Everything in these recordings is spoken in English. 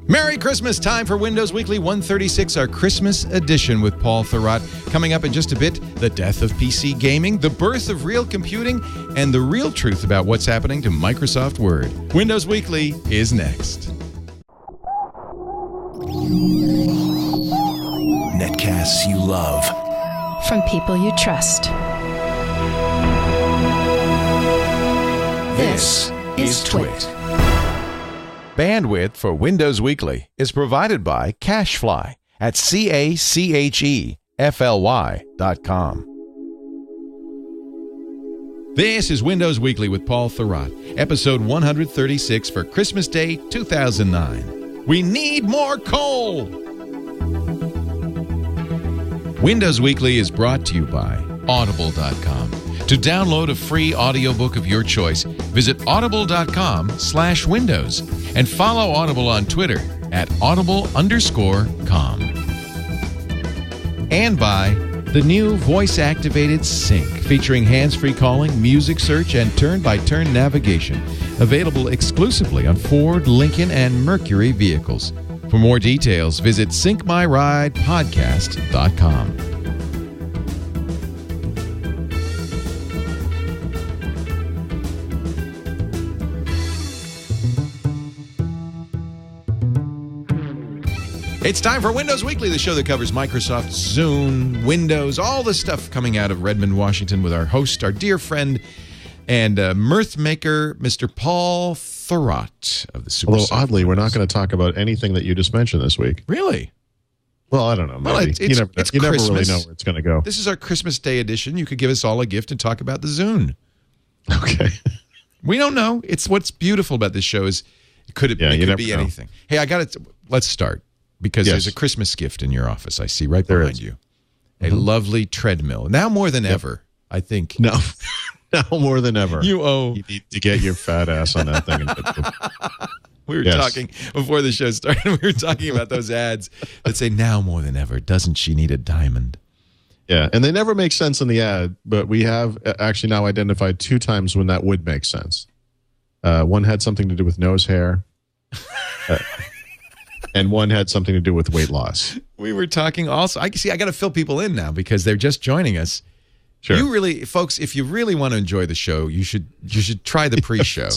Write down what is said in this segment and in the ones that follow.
Merry Christmas! Time for Windows Weekly 136, our Christmas edition with Paul Thurrott. Coming up in just a bit, the death of PC gaming, the birth of real computing, and the real truth about what's happening to Microsoft Word. Windows Weekly is next. Netcasts you love. From people you trust. This is Twit. Bandwidth for Windows Weekly is provided by CacheFly at CacheFly.com. This is Windows Weekly with Paul Thurrott, episode 136 for Christmas Day 2009. We need more coal! Windows Weekly is brought to you by Audible.com. To download a free audiobook of your choice, visit audible.com/windows and follow Audible on Twitter at audible_com. And by the new voice-activated Sync, featuring hands-free calling, music search, and turn-by-turn navigation. Available exclusively on Ford, Lincoln, and Mercury vehicles. For more details, visit syncmyridepodcast.com. It's time for Windows Weekly, the show that covers Microsoft, Zune, Windows, all the stuff coming out of Redmond, Washington, with our host, our dear friend, and mirth maker, Mr. Paul Thurrott of the Super. Although, oddly, we're not going to talk about anything that you just mentioned this week. Really? Well, I don't know. Maybe. Well, you never really know where it's going to go. This is our Christmas Day edition. You could give us all a gift and talk about the Zune. Okay. We don't know. It's what's beautiful about this show is it could be anything. Hey, let's start. Because there's a Christmas gift in your office, I see right behind you. A lovely treadmill. Now more than ever, I think. No, now more than ever. You need to get your fat ass on that thing. We were talking, before the show started, we were talking about those ads that say, now more than ever, doesn't she need a diamond? Yeah, and they never make sense in the ad, but we have actually now identified 2 times when that would make sense. One had something to do with nose hair. And one had something to do with weight loss. We were talking also. I got to fill people in now because they're just joining us. Sure. You really, folks, if you really want to enjoy the show, you should try the pre-show.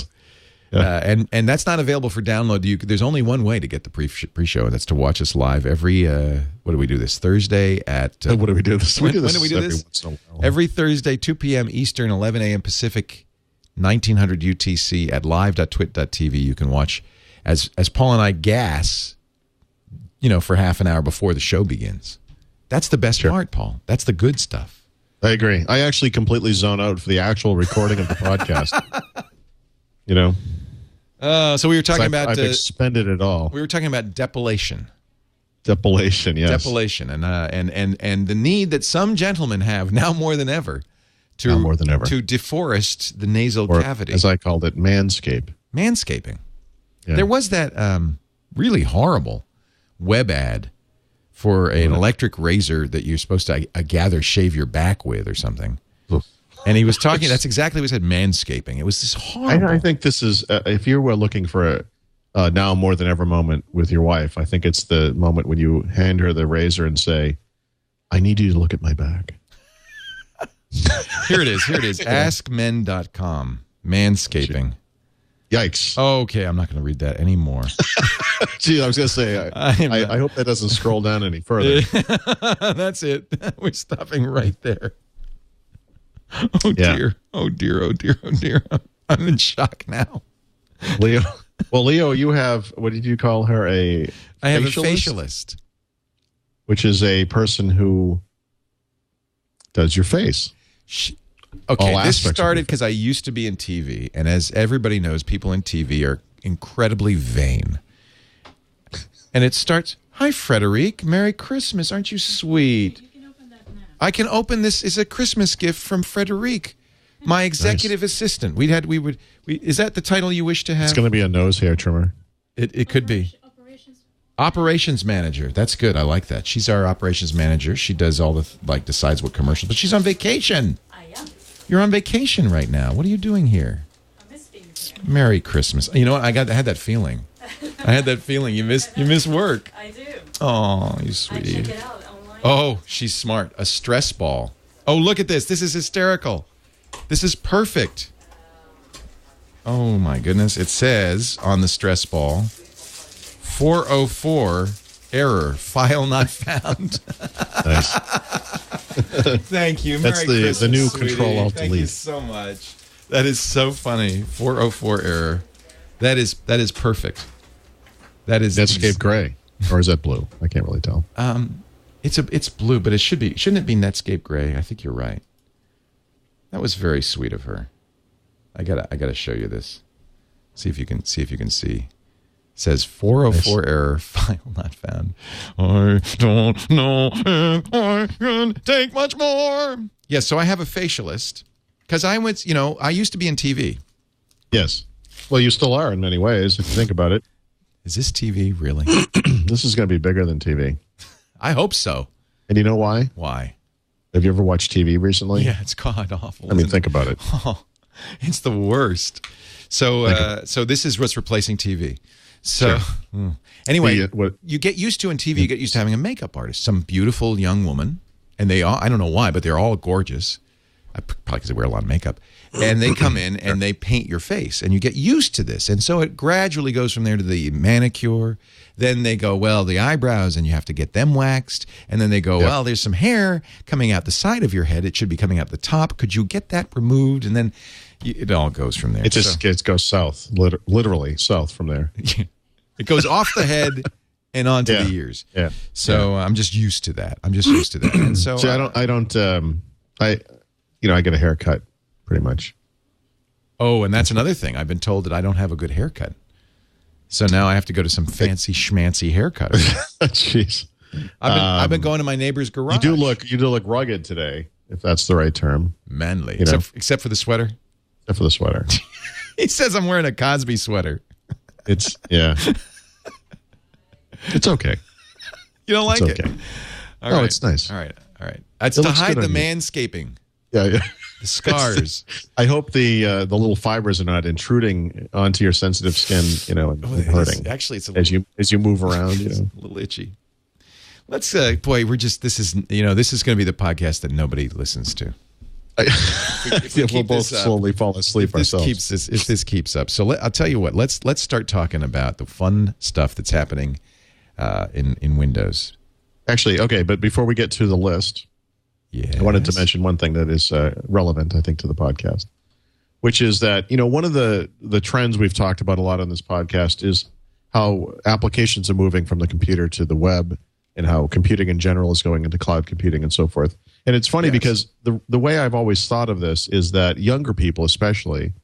And that's not available for download. There's only one way to get the pre-show, and that's to watch us live every. What do we do this Thursday at? What do we do this? When do we do this? Every Thursday, 2 p.m. Eastern, 11 a.m. Pacific, 1900 UTC at live.twit.tv. You can watch as Paul and I gas. For half an hour before the show begins. That's the best part, Paul. That's the good stuff. I agree. I actually completely zone out for the actual recording of the podcast. So we were talking about... I've expended it all. We were talking about depilation. Depilation, yes. Depilation. And the need that some gentlemen have, now more than ever, to deforest the nasal cavity. As I called it, manscape. Manscaping. Yeah. There was that really horrible web ad for an electric razor that you're supposed to, I gather, shave your back with or something. And he was talking, that's exactly what he said, manscaping. It was this horrible. I think this is, if you were looking for a now more than ever moment with your wife, I think it's the moment when you hand her the razor and say, I need you to look at my back. Here it is. AskMen.com. Manscaping. Yikes. Okay, I'm not going to read that anymore. Gee, I was going to say, I hope that doesn't scroll down any further. That's it. We're stopping right there. Oh, dear. Oh, dear. Oh, dear. Oh, dear. I'm in shock now. Leo. Well, Leo, you have, what did you call her? I have a facialist. Which is a person who does your face. Okay, this started because I used to be in TV, and as everybody knows, people in TV are incredibly vain. And it starts, hi, Frederic, Merry Christmas, aren't you sweet? You can open that now. I can open this. It's a Christmas gift from Frederic, my executive assistant. Is that the title you wish to have? It's going to be a nose hair trimmer. It could be. Operations manager. That's good. I like that. She's our operations manager. She does all the, decides what commercials, but she's on vacation. I am. You're on vacation right now. What are you doing here? I miss being here. Merry Christmas. You know what? I had that feeling. I had that feeling. You miss work. I do. Oh, you sweetie. I check it out online. Oh, she's smart. A stress ball. Oh, look at this. This is hysterical. This is perfect. Oh, my goodness. It says on the stress ball, 404 error, file not found. Nice. Thank you. That's the new Control Alt Delete. Thank you so much. That is so funny. 404 error. That is perfect. That is Netscape Gray, or is that blue? I can't really tell. It's blue, but shouldn't it be Netscape Gray? I think you're right. That was very sweet of her. I gotta show you this. See if you can see. It says 404 error, file not found. I don't know if I can take much more. Yeah, so I have a facialist because I used to be in TV. Yes. Well, you still are in many ways, if you think about it. Is this TV really? This is going to be bigger than TV. I hope so. And you know why? Why? Have you ever watched TV recently? Yeah, it's god awful. I mean, think about it. Oh, it's the worst. So, so this is what's replacing TV. So, anyway, you get used to in TV. You get used to having a makeup artist, some beautiful young woman, and I don't know why, but they're all gorgeous. Probably because they wear a lot of makeup. And they come in and they paint your face, and you get used to this. And so it gradually goes from there to the manicure. Then they go, well, the eyebrows, and you have to get them waxed. And then they go, well, there's some hair coming out the side of your head. It should be coming out the top. Could you get that removed? And then it all goes from there. It goes south, literally south from there. It goes off the head and onto the ears. Yeah. So I'm just used to that. And so see, I get a haircut pretty much. Oh, and that's another thing. I've been told that I don't have a good haircut. So now I have to go to some fancy schmancy haircutter. Jeez. I've been going to my neighbor's garage. You do look rugged today, if that's the right term. Manly. Except for the sweater. Except for the sweater. He says I'm wearing a Cosby sweater. It's okay. You don't like it? All right. It's nice. All right. It's to hide the manscaping. Yeah. The scars. I hope the little fibers are not intruding onto your sensitive skin, and hurting. Actually, it's as you move around, It's a little itchy. Let's this is going to be the podcast that nobody listens to. We'll both slowly fall asleep ourselves. If this keeps up. So I'll tell you what. Let's start talking about the fun stuff that's happening in Windows. Actually, okay, but before we get to the list, I wanted to mention one thing that is relevant, I think, to the podcast, which is that one of the trends we've talked about a lot on this podcast is how applications are moving from the computer to the web, and how computing in general is going into cloud computing and so forth. And it's funny because the way I've always thought of this is that younger people especially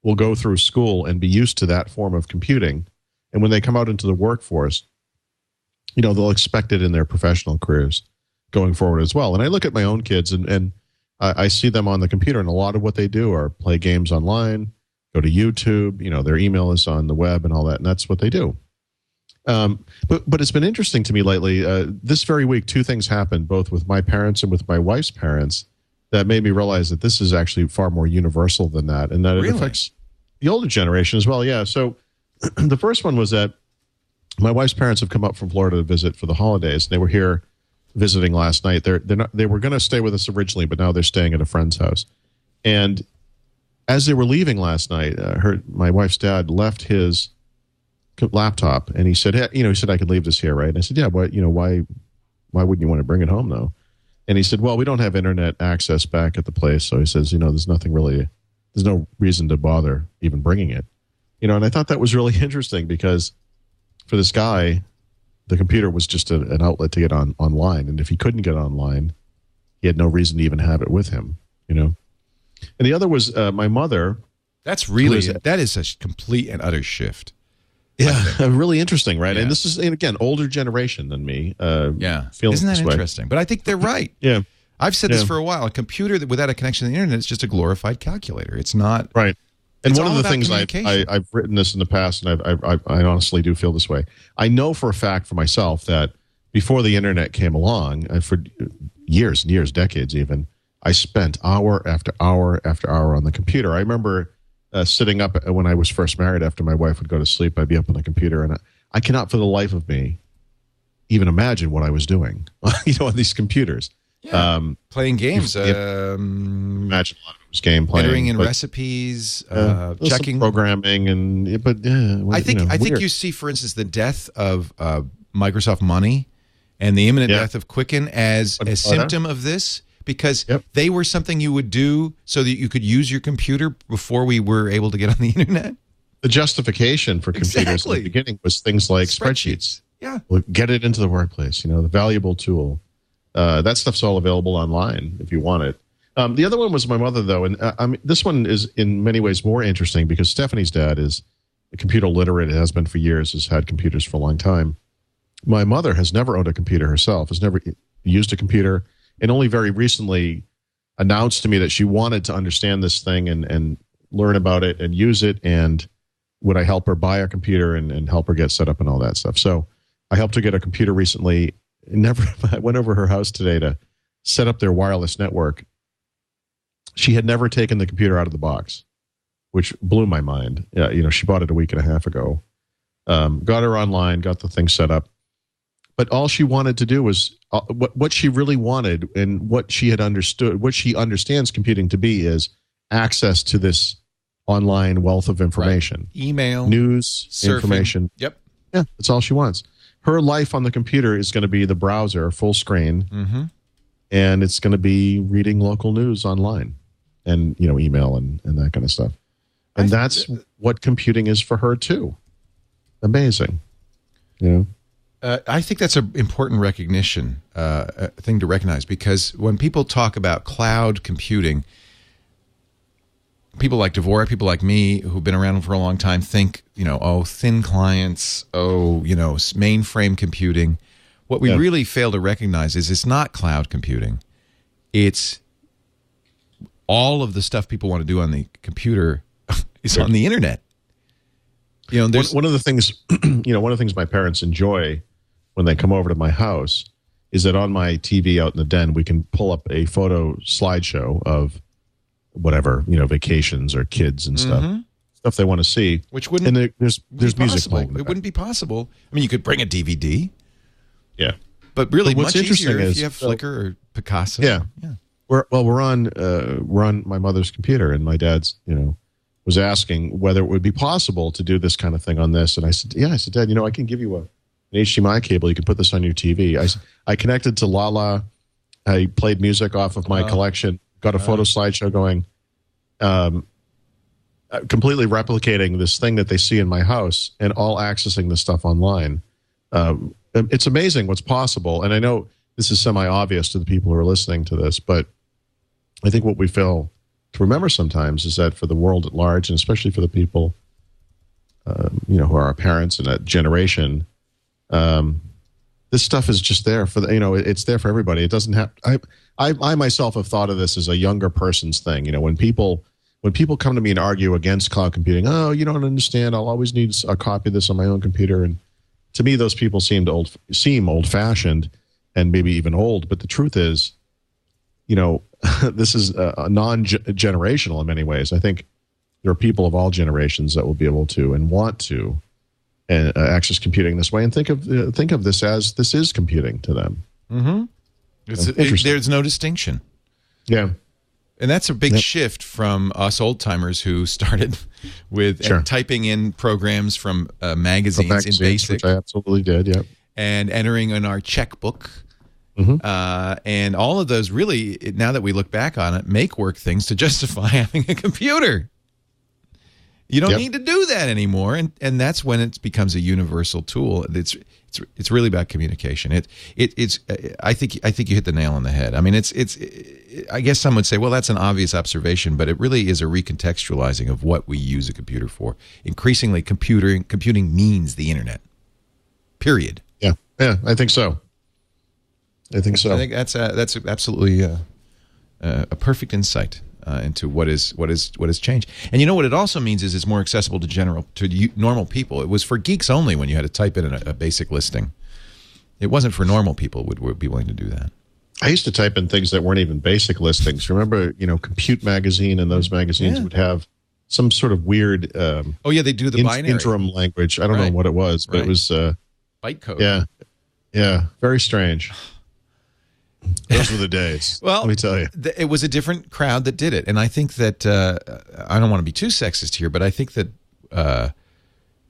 will go through school and be used to that form of computing. And when they come out into the workforce, they'll expect it in their professional careers going forward as well. And I look at my own kids and I see them on the computer, and a lot of what they do are play games online, go to YouTube, their email is on the web and all that. And that's what they do. But it's been interesting to me lately. This very week, two things happened, both with my parents and with my wife's parents, that made me realize that this is actually far more universal than that, and that it affects the older generation as well. Yeah. So the first one was that my wife's parents have come up from Florida to visit for the holidays. They were here visiting last night. They were going to stay with us originally, but now they're staying at a friend's house. And as they were leaving last night, my wife's dad left his laptop, and he said, he said, I could leave this here, right? And I said, yeah, but why wouldn't you want to bring it home though? And he said, well, we don't have internet access back at the place. So he says, there's no reason to bother even bringing it, and I thought that was really interesting, because for this guy, the computer was just an outlet to get online. And if he couldn't get online, he had no reason to even have it with him, And the other was my mother. That is a complete and utter shift. Yeah, really interesting, right? Yeah. And this is, again, older generation than me. Isn't that interesting? But I think they're right. Yeah. I've said this for a while. A computer without a connection to the internet is just a glorified calculator. It's not. Right. And one of the things I've written this in the past, and I honestly do feel this way. I know for a fact for myself that before the internet came along, for years and years, decades even, I spent hour after hour after hour on the computer. I remember sitting up when I was first married. After my wife would go to sleep, I'd be up on the computer, and I cannot for the life of me even imagine what I was doing, on these computers. Yeah. Playing games. Imagine a lot of it was game playing. Entering in recipes, checking. Programming, I think you see, for instance, the death of Microsoft Money and the imminent death of Quicken as a symptom of this, because they were something you would do so that you could use your computer before we were able to get on the internet. The justification for computers in the beginning was things like spreadsheets. Yeah. Well, get it into the workplace, the valuable tool. That stuff's all available online if you want it. The other one was my mother, though, and this one is in many ways more interesting because Stephanie's dad is computer literate. It has been for years, has had computers for a long time. My mother has never owned a computer herself, has never used a computer, and only very recently announced to me that she wanted to understand this thing and learn about it and use it, and would I help her buy a computer and help her get set up and all that stuff. So I helped her get a computer recently. I went over her house today to set up their wireless network. She had never taken the computer out of the box, which blew my mind. She bought it a week and a half ago. Got her online, got the thing set up. But all she wanted to do was what she really wanted, and what she had understood, what she understands computing to be, is access to this online wealth of information. Right. Email, news, surfing. Information. Yep. Yeah, that's all she wants. Her life on the computer is going to be the browser, full screen, and it's going to be reading local news online, and email and that kind of stuff. And that's what computing is for her too. Amazing. I think that's an important recognition, thing to recognize, because when people talk about cloud computing, people like Dvorak, people like me who've been around for a long time think, thin clients, mainframe computing. What we really fail to recognize is it's not cloud computing. It's all of the stuff people want to do on the computer is on the internet. One of the things, one of the things my parents enjoy when they come over to my house is that on my TV out in the den, we can pull up a photo slideshow of whatever, vacations or kids and stuff they want to see. Which wouldn't there's music playing. It wouldn't be possible. I mean, you could bring a DVD. Yeah. But really, what's much interesting easier is, if you have Flickr or Picasso. Yeah. We're on my mother's computer, and my dad's, was asking whether it would be possible to do this kind of thing on this. And I said, Dad, I can give you an HDMI cable. You can put this on your TV. I connected to Lala. I played music off of my collection, got a photo slideshow going, completely replicating this thing that they see in my house and all accessing the stuff online. It's amazing what's possible. And I know this is semi-obvious to the people who are listening to this, but I think what we fail to remember sometimes is that for the world at large, and especially for the people, who are our parents and that generation, this stuff is just there for it's there for everybody. It doesn't have. I myself have thought of this as a younger person's thing. When people come to me and argue against cloud computing, oh, you don't understand. I'll always need a copy of this on my own computer. And to me, those people seem old-fashioned and maybe even old. But the truth is, this is non-generational in many ways. I think there are people of all generations that will be able to and want to access computing this way and think of this as this is computing to them. There's no distinction. Yeah. And that's a big shift from us old-timers who started with typing in programs from magazines in BASIC. Which I absolutely did, yeah. And entering in our checkbook. And all of those really, now that we look back on it, make work things to justify having a computer. You don't need to do that anymore, and that's when it becomes a universal tool. It's really about communication. It's I think you hit the nail on the head. I mean, I guess some would say, well, that's an obvious observation, but it really is a recontextualizing of what we use a computer for. Increasingly, computing means the internet. Period. Yeah, I think so. I think that's absolutely a perfect insight into what has changed. And you know what it also means is it's more accessible to normal people. It was for geeks only when you had to type in a basic listing. It wasn't for normal people would be willing to do that. I used to type in things that weren't even basic listings. Remember, Compute Magazine and those magazines would have some sort of weird. Oh yeah, they do the binary interim language. I don't know what it was, but it was bytecode. Yeah, very strange. Those were the days. Well, let me tell you, it was a different crowd that did it, and I think that I don't want to be too sexist here, but I think that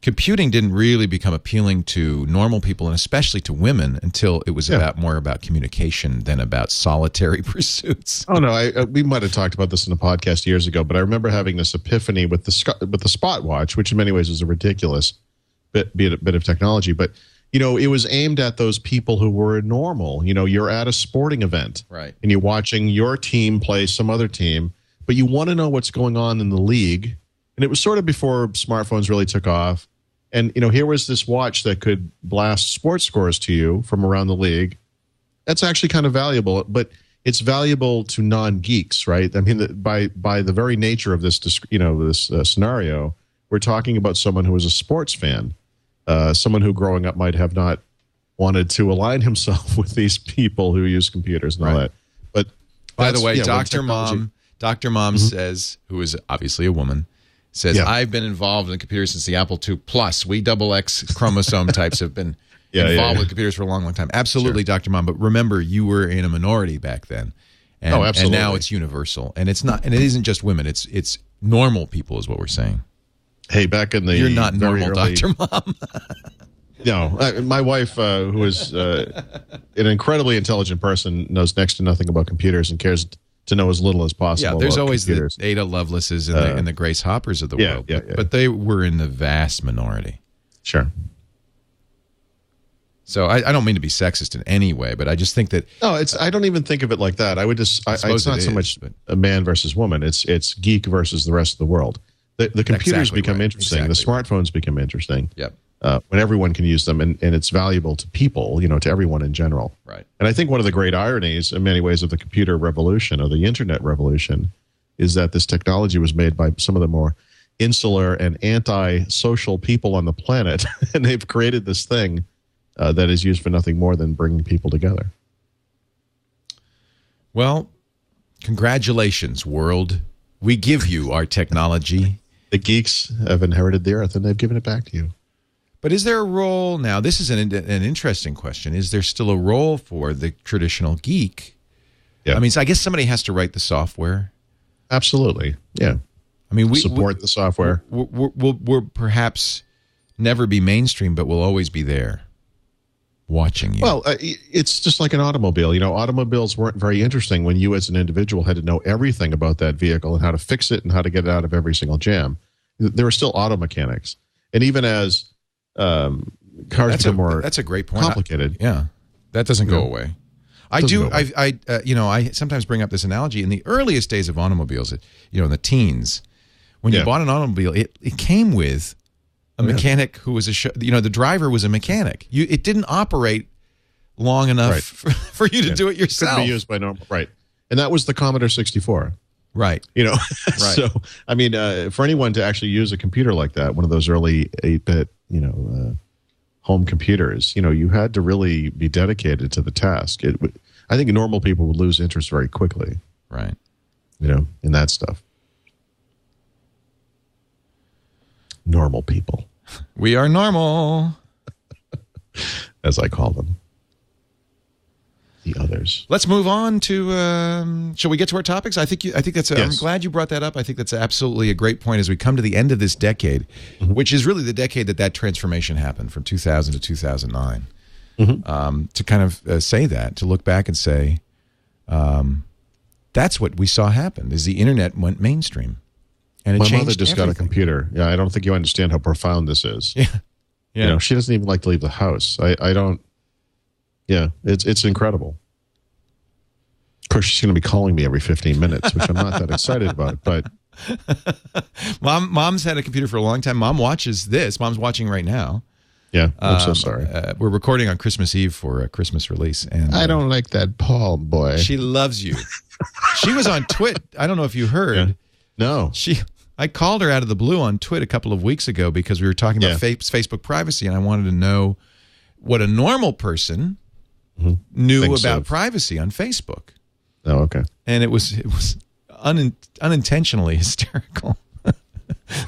computing didn't really become appealing to normal people, and especially to women, until it was more about communication than about solitary pursuits. Oh no, we might have talked about this in a podcast years ago, but I remember having this epiphany with the Spot Watch, which in many ways is a ridiculous bit of technology, but. It was aimed at those people who were normal. You're at a sporting event, right? And you're watching your team play some other team, but you want to know what's going on in the league. And it was sort of before smartphones really took off. And, here was this watch that could blast sports scores to you from around the league. That's actually kind of valuable, but it's valuable to non-geeks, right? I mean, by the very nature of this, this scenario, we're talking about someone who is a sports fan. Someone who growing up might have not wanted to align himself with these people who use computers and all that. But by the way, Dr. Mom says, who is obviously a woman, says, I've been involved in computers since the Apple II Plus. We XX chromosome types have been involved with computers for a long, long time. Absolutely, sure. Dr. Mom. But remember, you were in a minority back then. And, absolutely. And now it's universal. And it's not, and it isn't just women. It's normal people is what we're saying. Hey, back in the you're not normal, Dr. Mom. No, my wife, who is an incredibly intelligent person, knows next to nothing about computers and cares to know as little as possible. Yeah, there's about always computers. the Ada Lovelaces and the Grace Hoppers of the world, but they were in the vast minority. Sure. So I don't mean to be sexist in any way, but I just think that I don't even think of it like that. I would just it's not so much a man versus woman. It's geek versus the rest of the world. The computers become interesting. The smartphones become interesting. Yep. When everyone can use them, and it's valuable to people, to everyone in general. Right. And I think one of the great ironies, in many ways, of the computer revolution or the internet revolution, is that this technology was made by some of the more insular and anti-social people on the planet, and they've created this thing that is used for nothing more than bringing people together. Well, congratulations, world. We give you our technology. The geeks have inherited the earth, and they've given it back to you. But is there a role now? This is an interesting question. Is there still a role for the traditional geek? Yeah. I mean, so I guess somebody has to write the software. Absolutely. Yeah. I mean, we support the software. We'll perhaps never be mainstream, but we'll always be there watching you. Well, it's just like an automobile. Automobiles weren't very interesting when you as an individual had to know everything about that vehicle and how to fix it and how to get it out of every single jam. There were still auto mechanics. And even as cars become more that's a great point. Complicated. That doesn't go away. I sometimes bring up this analogy. In the earliest days of automobiles, in the teens, when you bought an automobile, it came with a mechanic who was the driver was a mechanic. It didn't operate long enough for you to do it yourself. Couldn't be used by normal, right? And that was the Commodore 64. Right. Right. So, I mean, for anyone to actually use a computer like that, one of those early 8-bit, home computers, you had to really be dedicated to the task. I think normal people would lose interest very quickly. Right. In that stuff. Normal people. We are normal. As I call them. The others. Let's move on to. Shall we get to our topics? I think that's. I'm glad you brought that up. I think that's absolutely a great point as we come to the end of this decade, which is really the decade that transformation happened from 2000 to 2009. To kind of say that, to look back and say, that's what we saw happen. Is the internet went mainstream, and it My changed mother just everything. got a computer. Yeah, I don't think you understand how profound this is. Yeah. She doesn't even like to leave the house. I don't. Yeah, it's incredible. Of course, she's going to be calling me every 15 minutes, which I'm not that excited about. But Mom's had a computer for a long time. Mom watches this. Mom's watching right now. Yeah, I'm so sorry. We're recording on Christmas Eve for a Christmas release, and I don't like that Paul boy. She loves you. She was on Twit. I don't know if you heard. Yeah. No. I called her out of the blue on Twit a couple of weeks ago because we were talking about Facebook privacy, and I wanted to know what a normal person knew about privacy on Facebook. Oh, okay. And it was unintentionally hysterical.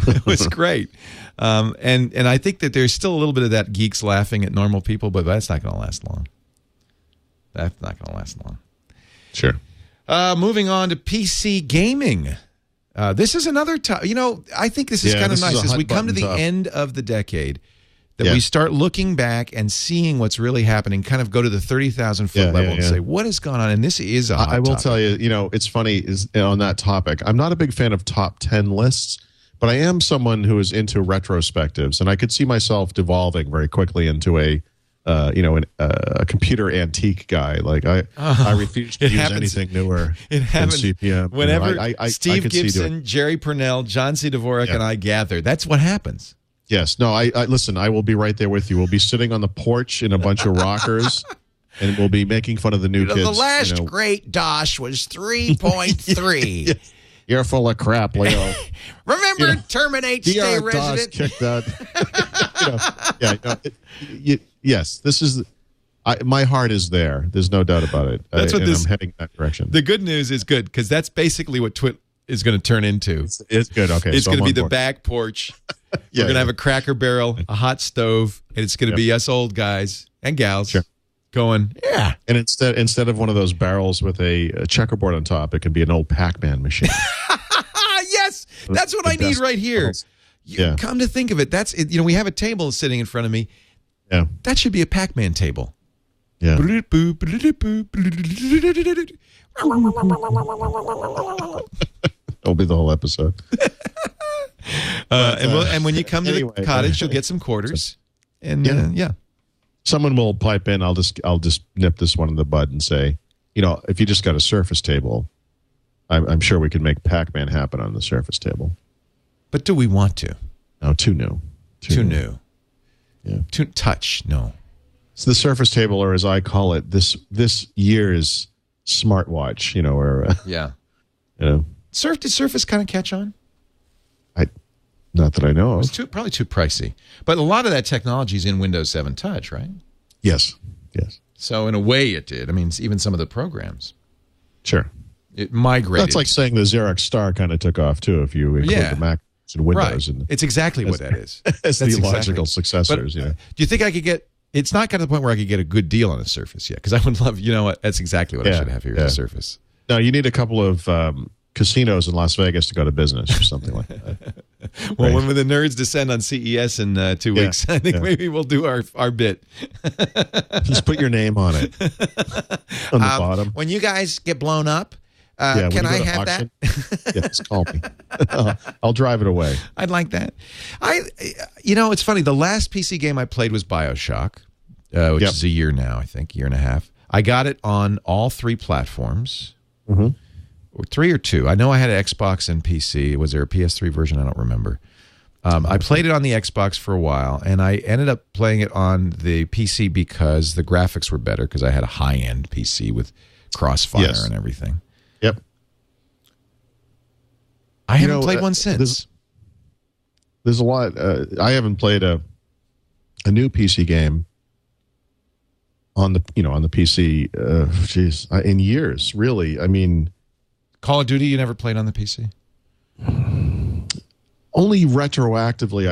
It was great. And I think that there's still a little bit of that geeks laughing at normal people, but that's not going to last long. That's not going to last long. Sure. Moving on to PC gaming. This is another time. I think this is kind of nice as we come to the end of the decade that we start looking back and seeing what's really happening, kind of go to the 30,000-foot level and say, what has gone on? And this is a hot I will topic. tell you, it's funny is on that topic. I'm not a big fan of top 10 lists, but I am someone who is into retrospectives, and I could see myself devolving very quickly into a computer antique guy. Like I refuse to use anything newer than CPM. Whenever Steve Gibson, Jerry Purnell, John C. Dvorak, and I gather, that's what happens. Yes. No, I listen, I will be right there with you. We'll be sitting on the porch in a bunch of rockers, and we'll be making fun of the new kids. The last great DOS was 3.3. Yes. You're full of crap, Leo. Remember, terminate, stay resident. Kick that. Yes, this is. My heart is there. There's no doubt about it. I'm heading in that direction. The good news is good because that's basically what Twit is going to turn into. It's good. Okay, it's going to be the back porch. We're going to have a Cracker Barrel, a hot stove, and it's going to be us old guys and gals going, yeah. And instead of one of those barrels with a checkerboard on top, it can be an old Pac-Man machine. Yes, that's what I need right here. Come to think of it, that's it. We have a table sitting in front of me. Yeah, that should be a Pac-Man table. Yeah. It'll be the whole episode. And when you come to the cottage, you'll get some quarters. And someone will pipe in. I'll just nip this one in the bud and say, if you just got a Surface table, I'm sure we could make Pac-Man happen on the Surface table. But do we want to? No, too new. Too new. Yeah. Too touch. No. It's the Surface table, or as I call it, this year's smartwatch. Did Surface kind of catch on? Not that I know of. It's probably too pricey. But a lot of that technology is in Windows 7 Touch, right? Yes. So in a way it did. I mean, even some of the programs. Sure. It migrated. That's like saying the Xerox Star kind of took off, too, if you include the Mac and Windows. Right. It's exactly what that is. It's the logical successors. But, do you think I could get... It's not kind of the point where I could get a good deal on a Surface yet, because I would love... That's exactly what I should have here with a Surface. No, you need a couple of... casinos in Las Vegas to go to business or something like that. Well, when the nerds descend on CES in 2 weeks, I think maybe we'll do our bit. Just put your name on it on the bottom. When you guys get blown up, can I have auction, that? Just call me. I'll drive it away. I'd like that. It's funny. The last PC game I played was Bioshock, which is a year now, I think, year and a half. I got it on all 3 platforms. Mm-hmm. Or 3 or 2. I know I had an Xbox and PC. Was there a PS3 version? I don't remember. I played it on the Xbox for a while, and I ended up playing it on the PC because the graphics were better, because I had a high-end PC with Crossfire and everything. Yep. I haven't played one since. There's a lot. I haven't played a new PC game on the PC in years, really. I mean... Call of Duty, you never played on the PC? Only retroactively.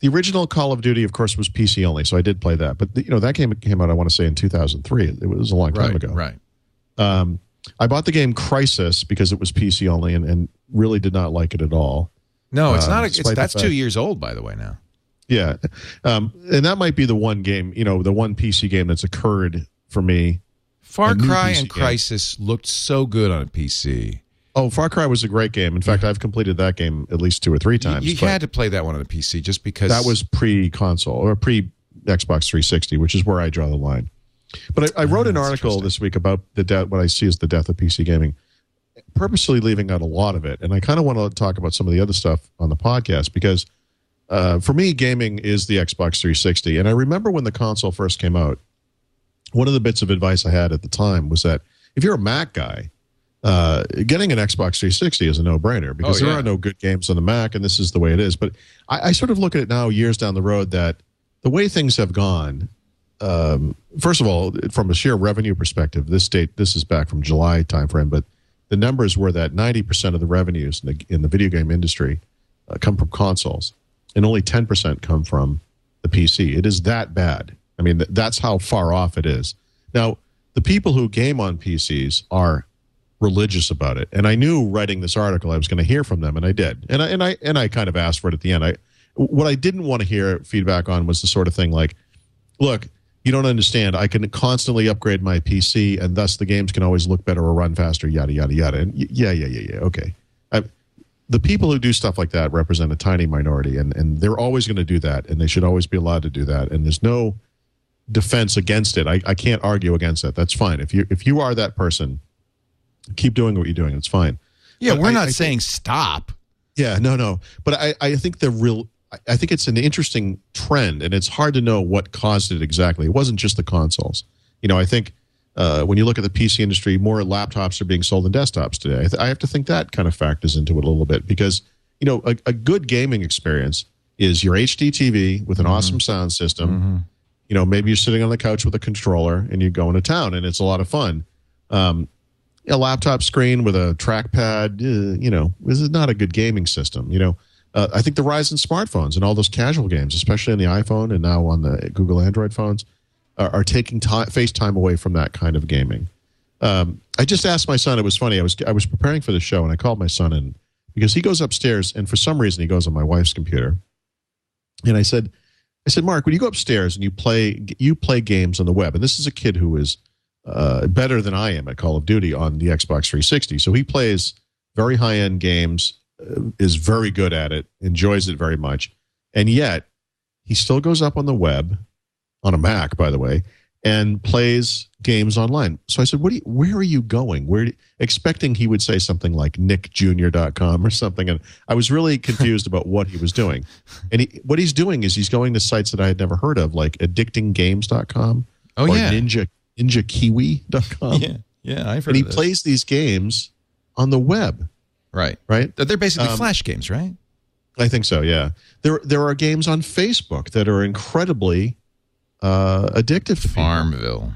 The original Call of Duty, of course, was PC only, so I did play that. But that game came out, I want to say, in 2003. It was a long time ago. Right. I bought the game Crisis because it was PC only, and really did not like it at all. No, it's not. That's 2 years old, by the way, now. Yeah, and that might be the one game, the one PC game that's occurred for me. Far Cry and Crisis looked so good on a PC. Oh, Far Cry was a great game. In fact, I've completed that game at least 2 or 3 times. You had to play that one on a PC just because... That was pre-console, or pre-Xbox 360, which is where I draw the line. But I wrote an article this week about what I see as the death of PC gaming, purposely leaving out a lot of it. And I kind of want to talk about some of the other stuff on the podcast, because for me, gaming is the Xbox 360. And I remember when the console first came out, one of the bits of advice I had at the time was that if you're a Mac guy, getting an Xbox 360 is a no-brainer, because there are no good games on the Mac, and this is the way it is. But I sort of look at it now, years down the road, that the way things have gone, first of all, from a sheer revenue perspective, this is back from July timeframe, but the numbers were that 90% of the revenues in the video game industry come from consoles, and only 10% come from the PC. It is that bad. I mean, that's how far off it is. Now, the people who game on PCs are religious about it, and I knew writing this article I was going to hear from them, and I did. And I kind of asked for it at the end. What I didn't want to hear feedback on was the sort of thing like, look, you don't understand. I can constantly upgrade my PC, and thus the games can always look better or run faster, yada, yada, yada. And yeah, okay. The people who do stuff like that represent a tiny minority, and they're always going to do that, and they should always be allowed to do that. And there's no defense against it. I can't argue against it. That's fine. If you are that person, keep doing what you're doing. It's fine. Yeah, but we're not saying stop. Yeah, no. But I think I think it's an interesting trend, and it's hard to know what caused it exactly. It wasn't just the consoles. I think when you look at the PC industry, more laptops are being sold than desktops today. I have to think that kind of factors into it a little bit because, a good gaming experience is your HD TV with an awesome sound system. Maybe you're sitting on the couch with a controller and you're going to town, and it's a lot of fun. A laptop screen with a trackpad, this is not a good gaming system. I think the rise in smartphones and all those casual games, especially on the iPhone and now on the Google Android phones, are taking FaceTime away from that kind of gaming. I just asked my son. It was funny. I was preparing for the show, and I called my son in because he goes upstairs, and for some reason he goes on my wife's computer. And I said, Mark, when you go upstairs and you play games on the web, and this is a kid who is better than I am at Call of Duty on the Xbox 360, so he plays very high-end games, is very good at it, enjoys it very much, and yet he still goes up on the web, on a Mac, by the way, and plays games online. So I said, where are you going? Expecting he would say something like nickjr.com or something, and I was really confused about what he was doing. And what he's doing is he's going to sites that I had never heard of, like addictinggames.com or ninjakiwi.com. Yeah, I've heard And he of this. plays these games on the web. Right. Right? They're basically Flash games, right? I think so, yeah. There are games on Facebook that are incredibly addictive to people. Farmville.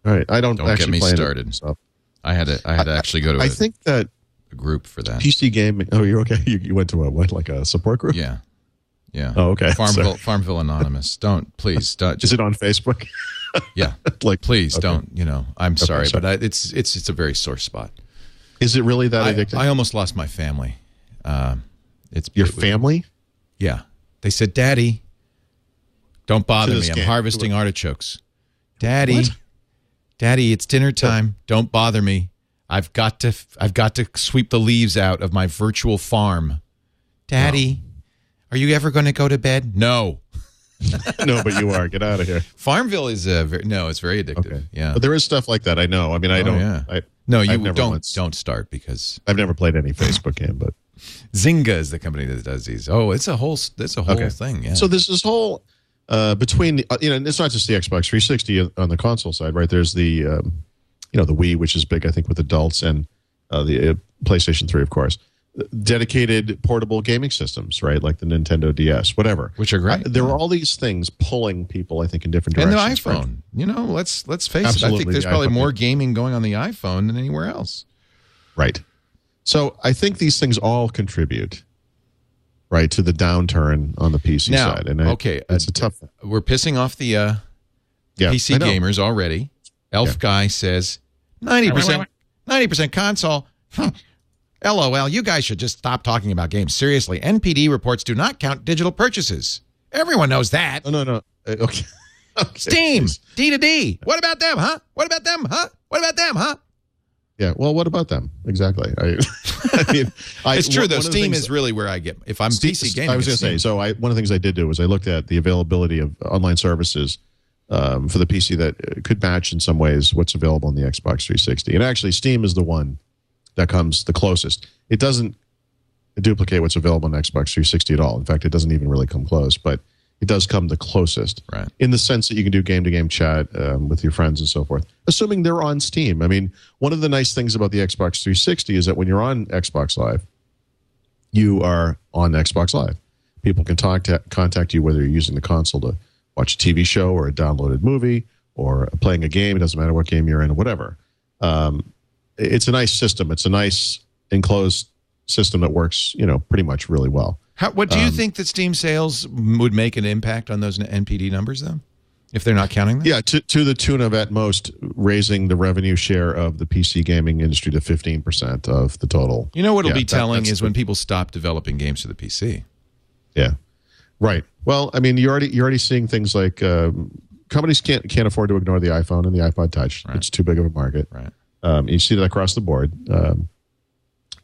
All right. I don't get actually me play started. It, so. I had to actually go to a group for that. PC gaming. Oh, you're okay. You went to like a support group? Yeah. Oh, okay. Farmville Anonymous. Please don't. Is it on Facebook? Yeah. Please don't. I'm sorry, but it's a very sore spot. Is it really that addictive? I almost lost my family. Your family? Yeah. They said, "Daddy, don't bother me. I'm game. harvesting artichokes." Daddy, What? Daddy, it's dinner time. Don't bother me. I've got to sweep the leaves out of my virtual farm. Daddy, are you ever going to go to bed? No. No, but you are. Get out of here. Farmville is it's very addictive. Okay. Yeah. But there is stuff like that. I know. I mean, I don't. Yeah. Don't start because I've never played any Facebook game, but Zynga is the company that does these. Oh, it's a whole thing. Yeah. So there's this whole between it's not just the Xbox 360 on the console side, right? There's the the Wii, which is big, I think, with adults, and the PlayStation 3, of course. Dedicated portable gaming systems, right? Like the Nintendo DS, whatever. Which are great. There are all these things pulling people, I think, in different directions. And the iPhone. Right? Let's face it. I think there's probably more gaming going on the iPhone than anywhere else. Right. So I think these things all contribute, right, to the downturn on the PC side. And it's a tough. We're pissing off the PC gamers already. Elf Guy says 90% console. LOL, you guys should just stop talking about games. Seriously, NPD reports do not count digital purchases. Everyone knows that. No. Okay. Steam, D2D. What about them, huh? What about them, huh? Yeah, well, what about them? Exactly. It's true, though. Steam is really where I get, if I'm PC gaming. I was going to say, so one of the things I did do was I looked at the availability of online services for the PC that could match in some ways what's available on the Xbox 360. And actually, Steam is the one that comes the closest. It doesn't duplicate what's available on Xbox 360 at all. In fact, it doesn't even really come close, but it does come the closest, right, in the sense that you can do game-to-game chat with your friends and so forth, assuming they're on Steam. I mean, one of the nice things about the Xbox 360 is that when you're on Xbox Live, you are on Xbox Live. People can contact you whether you're using the console to watch a TV show or a downloaded movie or playing a game. It doesn't matter what game you're in or whatever. It's a nice system. It's a nice enclosed system that works, pretty much really well. What do you think that Steam sales would make an impact on those NPD numbers, though, if they're not counting them? Yeah, to the tune of, at most, raising the revenue share of the PC gaming industry to 15% of the total. You know what it'll be telling is when people stop developing games for the PC. Yeah, right. Well, I mean, you're already seeing things like companies can't afford to ignore the iPhone and the iPod Touch. Right. It's too big of a market. Right. You see that across the board.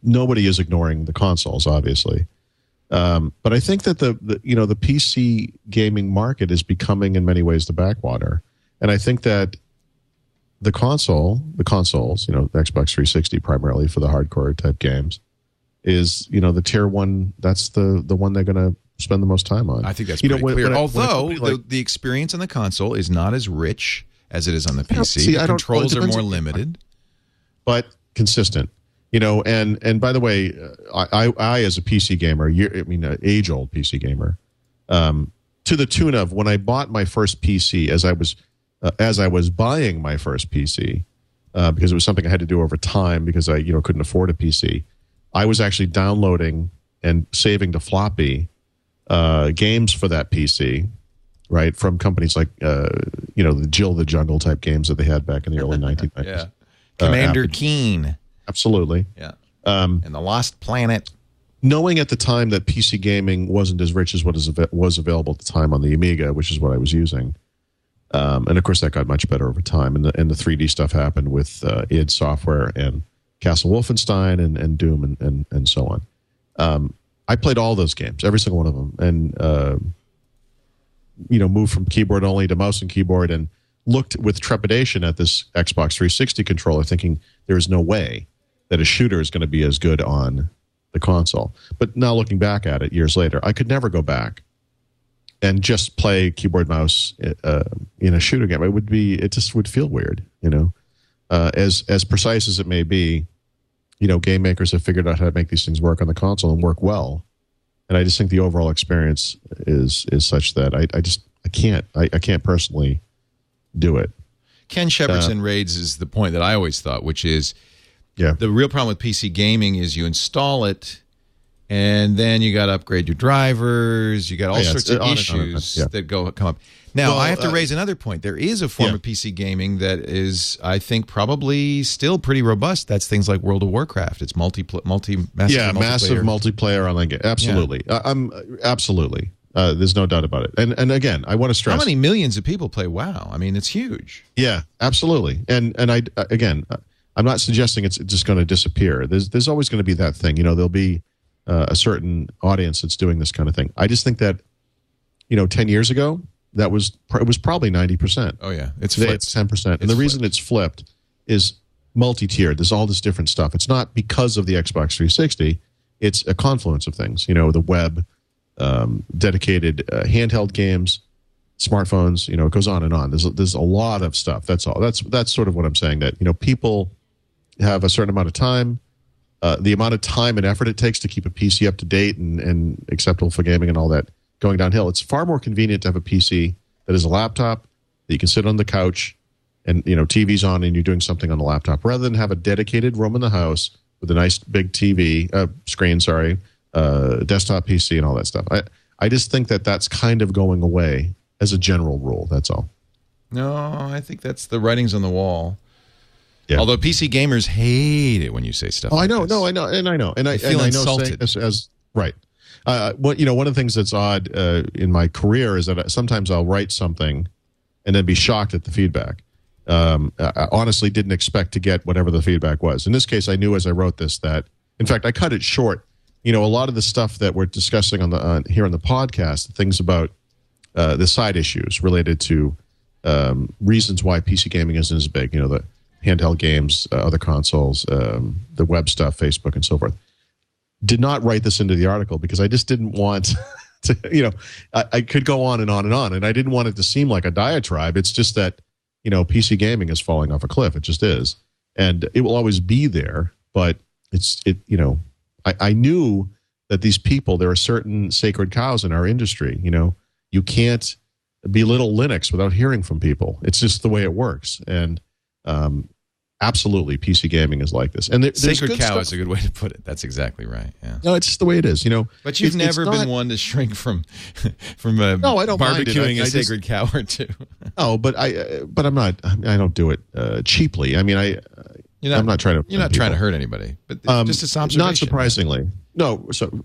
Nobody is ignoring the consoles, obviously. But I think that the PC gaming market is becoming in many ways the backwater, and I think that the consoles, the Xbox 360 primarily for the hardcore type games, is the tier one. That's the one they're going to spend the most time on. I think that's pretty clear. Although the experience on the console is not as rich as it is on the PC. The controls are more limited, but consistent. And by the way, I as a PC gamer, age-old PC gamer, to the tune of when I bought my first PC, as I was buying my first PC, because it was something I had to do over time because I couldn't afford a PC. I was actually downloading and saving to floppy games for that PC, right, from companies like the Jill the Jungle type games that they had back in the early 1990s. Yeah, Commander Keen. Absolutely. Yeah. And the Lost Planet. Knowing at the time that PC gaming wasn't as rich as what was available at the time on the Amiga, which is what I was using. And of course, that got much better over time. And the 3D stuff happened with id Software and Castle Wolfenstein and Doom and so on. I played all those games, every single one of them, and moved from keyboard only to mouse and keyboard, and looked with trepidation at this Xbox 360 controller, thinking there is no way that a shooter is going to be as good on the console. But now looking back at it years later, I could never go back and just play keyboard mouse in a shooter game. It just would feel weird, as precise as it may be. Game makers have figured out how to make these things work on the console and work well. And I just think the overall experience is such that I can't personally do it. Ken Shepardson raises the point that I always thought, which is the real problem with PC gaming is you install it and then you got to upgrade your drivers. You got all sorts of issues that come up. Now, I have to raise another point. There is a form of PC gaming that is, I think, probably still pretty robust. That's things like World of Warcraft. It's massive multiplayer online game. Absolutely. Absolutely. There's no doubt about it. And again, I want to stress. How many millions of people play WoW? I mean, it's huge. Yeah, absolutely. And I'm not suggesting it's just going to disappear. There's always going to be that thing. There'll be a certain audience that's doing this kind of thing. I just think that, 10 years ago, it was probably 90%. Oh, yeah. It's Today flipped. It's 10%. And the reason it's flipped is multi-tiered. There's all this different stuff. It's not because of the Xbox 360. It's a confluence of things. The web, dedicated handheld games, smartphones. It goes on and on. There's a lot of stuff. That's all. That's sort of what I'm saying. That people have a certain amount of time. The amount of time and effort it takes to keep a PC up to date and acceptable for gaming and all that going downhill. It's far more convenient to have a PC that is a laptop that you can sit on the couch and TV's on and you're doing something on the laptop, rather than have a dedicated room in the house with a nice big TV screen. Desktop PC and all that stuff. I just think that that's kind of going away as a general rule. That's all. No, I think that's the writings on the wall. Yeah. Although PC gamers hate it when you say stuff. I know, and I feel insulted. As right. One of the things that's odd in my career is that sometimes I'll write something and then be shocked at the feedback. I honestly didn't expect to get whatever the feedback was. In this case, I knew as I wrote this that, in fact, I cut it short. A lot of the stuff that we're discussing here on the podcast, things about the side issues related to reasons why PC gaming isn't as big, the handheld games, other consoles, the web stuff, Facebook, and so forth. Did not write this into the article because I just didn't want to, I could go on and on and on, and I didn't want it to seem like a diatribe. It's just that, PC gaming is falling off a cliff. It just is. And it will always be there, but I knew that these people, there are certain sacred cows in our industry. You can't belittle Linux without hearing from people. It's just the way it works. And absolutely, PC gaming is like this. And sacred cow is a good way to put it. That's exactly right. Yeah. No, it's just the way it is. But you've never been one to shrink from no, I don't barbecuing a sacred cow or two. No, but I'm not. I don't do it cheaply. I mean, I'm not trying to. You're not trying to hurt anybody, but just as observation. Not surprisingly, no. So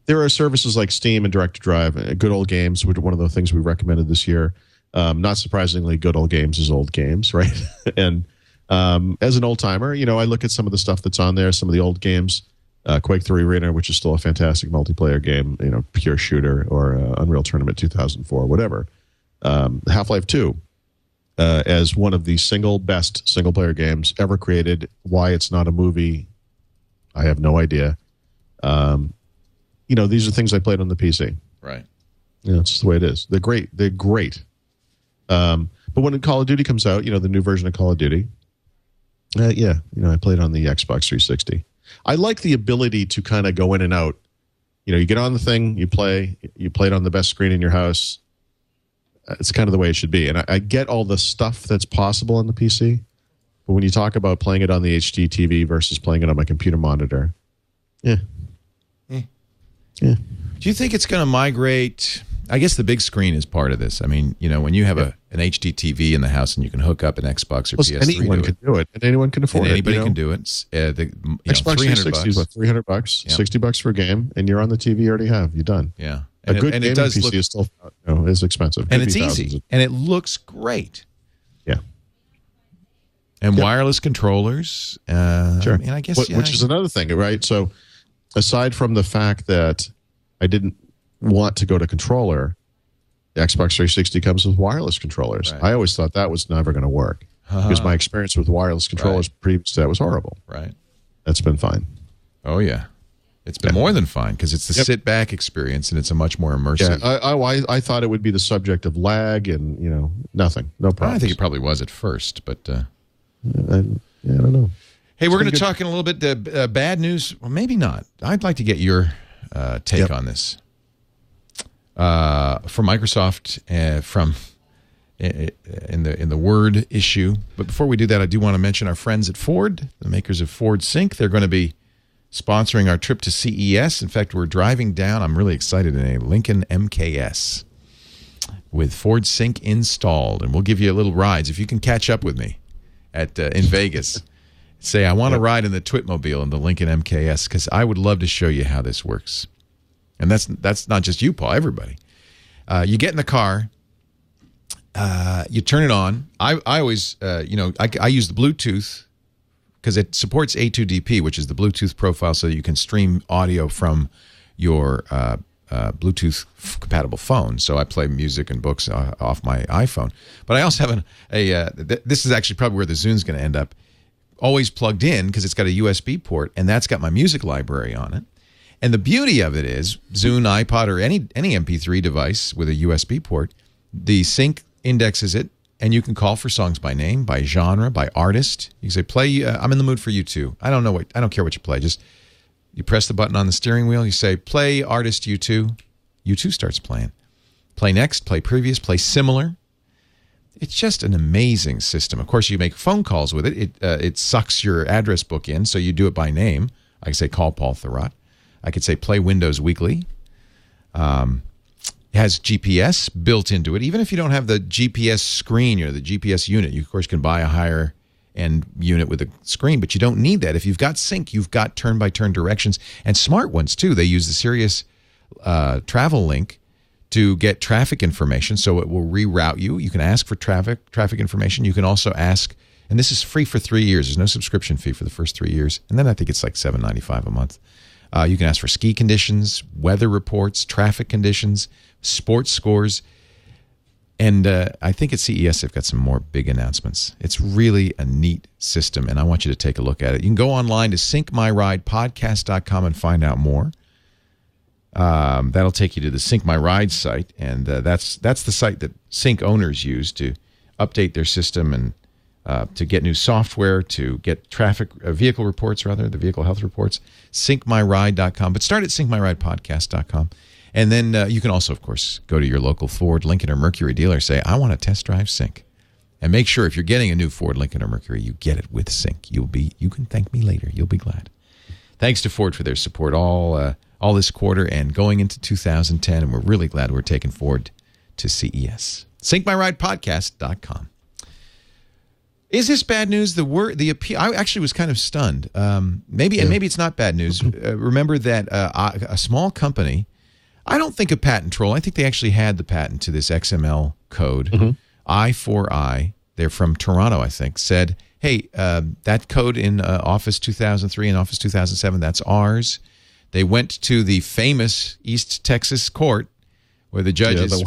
there are services like Steam and Direct to Drive, Good Old Games, which are one of the things we recommended this year. Not surprisingly, Good Old Games is old games, right? And as an old timer, I look at some of the stuff that's on there, some of the old games, Quake 3 Arena, which is still a fantastic multiplayer game, pure shooter, or Unreal Tournament 2004, whatever. Half-Life 2. As one of the best single-player games ever created. Why it's not a movie, I have no idea. These are things I played on the PC. Right. It's just the way it is. They're great. They're great. But when Call of Duty comes out, the new version of Call of Duty, I played on the Xbox 360. I like the ability to kind of go in and out. You get on the thing, you play it on the best screen in your house. It's kind of the way it should be. And I get all the stuff that's possible on the PC, but when you talk about playing it on the HD TV versus playing it on my computer monitor, yeah. Do you think it's going to migrate? I guess the big screen is part of this. I mean, when you have an HD TV in the house and you can hook up an Xbox or PS3 anyone can do it, and anyone can afford it. Anybody can do it. Xbox 360 is what, $300, $60 for a game, and you're on the TV you already have. You're done. Yeah. A good gaming PC is still is expensive. And it's easy. And it looks great. Yeah. And wireless controllers. Sure. And I guess, which is another thing, right? So aside from the fact that I didn't want to go to controller, the Xbox 360 comes with wireless controllers. Right. I always thought that was never going to work because my experience with wireless controllers previous to that was horrible. Right. That's been fine. Oh, yeah. It's been more than fine because it's the sit-back experience and it's a much more immersive. Yeah, I thought it would be the subject of lag and, nothing. No problem. I think it probably was at first, but... I don't know. Hey, we're going to talk in a little bit bad news. Well, maybe not. I'd like to get your take on this. From Microsoft, in the Word issue. But before we do that, I do want to mention our friends at Ford, the makers of Ford Sync. They're going to be sponsoring our trip to CES. In fact, we're driving down. I'm really excited in a Lincoln MKS with Ford Sync installed, and we'll give you a little rides if you can catch up with me in Vegas. Say, I want to ride in the Twitmobile in the Lincoln MKS because I would love to show you how this works. And that's not just you, Paul. Everybody. You get in the car. You turn it on. I always, I use the Bluetooth because it supports A2DP, which is the Bluetooth profile, so that you can stream audio from your Bluetooth compatible phone. So I play music and books off my iPhone. But I also have this is actually probably where the Zune's going to end up. Always plugged in because it's got a USB port, and that's got my music library on it. And the beauty of it is, Zune, iPod, or any MP3 device with a USB port, the sync indexes it, and you can call for songs by name, by genre, by artist. You can say, play, I'm in the mood for U2. I don't care what you play. Just you press the button on the steering wheel, you say, play artist U2. U2 starts playing. Play next, play previous, play similar. It's just an amazing system. Of course, you make phone calls with it. It sucks your address book in, so you do it by name. I can say, call Paul Thurrott. I could say, play Windows Weekly. It has GPS built into it. Even if you don't have the GPS screen, the GPS unit, you, of course, can buy a higher-end unit with a screen, but you don't need that. If you've got sync, you've got turn-by-turn directions, and smart ones, too. They use the Sirius travel link to get traffic information, so it will reroute you. You can ask for traffic information. You can also ask, and this is free for 3 years. There's no subscription fee for the first 3 years, and then I think it's like $7.95 a month. You can ask for ski conditions, weather reports, traffic conditions, sports scores, and I think at CES they've got some more big announcements. It's really a neat system, and I want you to take a look at it. You can go online to syncmyridepodcast.com and find out more. That'll take you to the Sync My Ride site, and that's the site that Sync owners use to update their system and to get new software, to get vehicle reports, the vehicle health reports, syncmyride.com. But start at syncmyridepodcast.com. And then you can also, of course, go to your local Ford, Lincoln, or Mercury dealer, say, I want to test drive Sync. And make sure if you're getting a new Ford, Lincoln, or Mercury, you get it with sync. You can thank me later. You'll be glad. Thanks to Ford for their support all this quarter and going into 2010, and we're really glad we're taking Ford to CES. SyncMyRidePodcast.com. Is this bad news? The appeal. I actually was kind of stunned. Maybe it's not bad news. Remember that a small company. I don't think a patent troll. I think they actually had the patent to this XML code. I4I. They're from Toronto, I think. Said, hey, that code in Office 2003 and Office 2007, that's ours. They went to the famous East Texas court where the judges,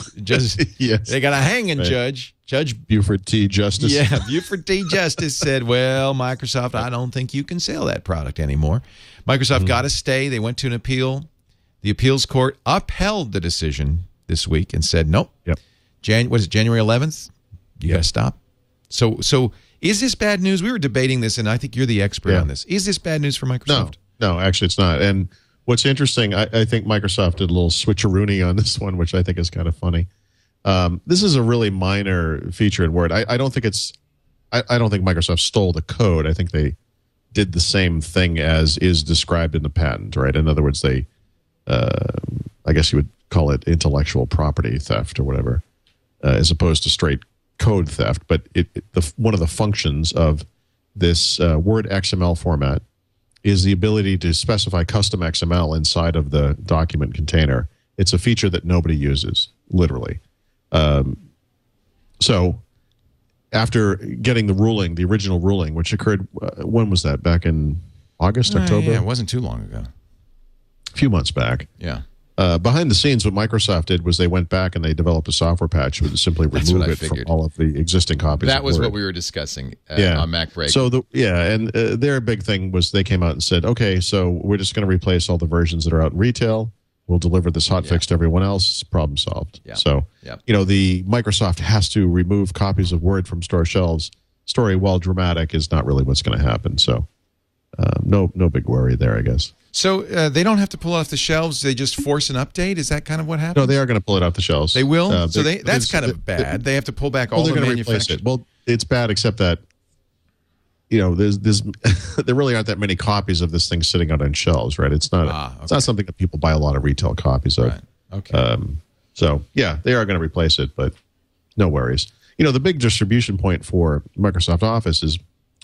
yes. They got a hanging judge. Judge Buford T. Justice. Yeah, Buford T. Justice said, well, Microsoft, I don't think you can sell that product anymore. Microsoft got a stay. They went to an appeal. The appeals court upheld the decision this week and said, nope. Yep. What is it, January 11th? You got to stop. So is this bad news? We were debating this, and I think you're the expert on this. Is this bad news for Microsoft? No, actually it's not. And what's interesting, I think Microsoft did a little switcheroony on this one, which I think is kind of funny. This is a really minor feature in Word. I don't think I don't think Microsoft stole the code. I think they did the same thing as is described in the patent, right? In other words, they, I guess you would call it intellectual property theft or whatever, as opposed to straight code theft. But one of the functions of this Word XML format is the ability to specify custom XML inside of the document container. It's a feature that nobody uses, literally. So after getting the ruling, the original ruling, which occurred, when was that? Back in August, October? Yeah, it wasn't too long ago. A few months back. Yeah. Behind the scenes, what Microsoft did was they went back and they developed a software patch that would simply remove it from all of the existing copies. That was Word. What we were discussing on Mac Break. So their big thing was they came out and said, okay, so we're just going to replace all the versions that are out in retail. We'll deliver this hotfix to everyone else. Problem solved. Yeah. So the Microsoft has to remove copies of Word from store shelves. Story, while dramatic, is not really what's going to happen. So no big worry there, I guess. So they don't have to pull it off the shelves. They just force an update. Is that kind of what happens? No, they are going to pull it off the shelves. They will. So that's kind of bad. They have to pull back all the manufacturing. Well, it's bad except that there's there really aren't that many copies of this thing sitting out on shelves, right? It's not it's not something that people buy a lot of retail copies of. Right. Okay. So yeah, they are going to replace it, but no worries. The big distribution point for Microsoft Office is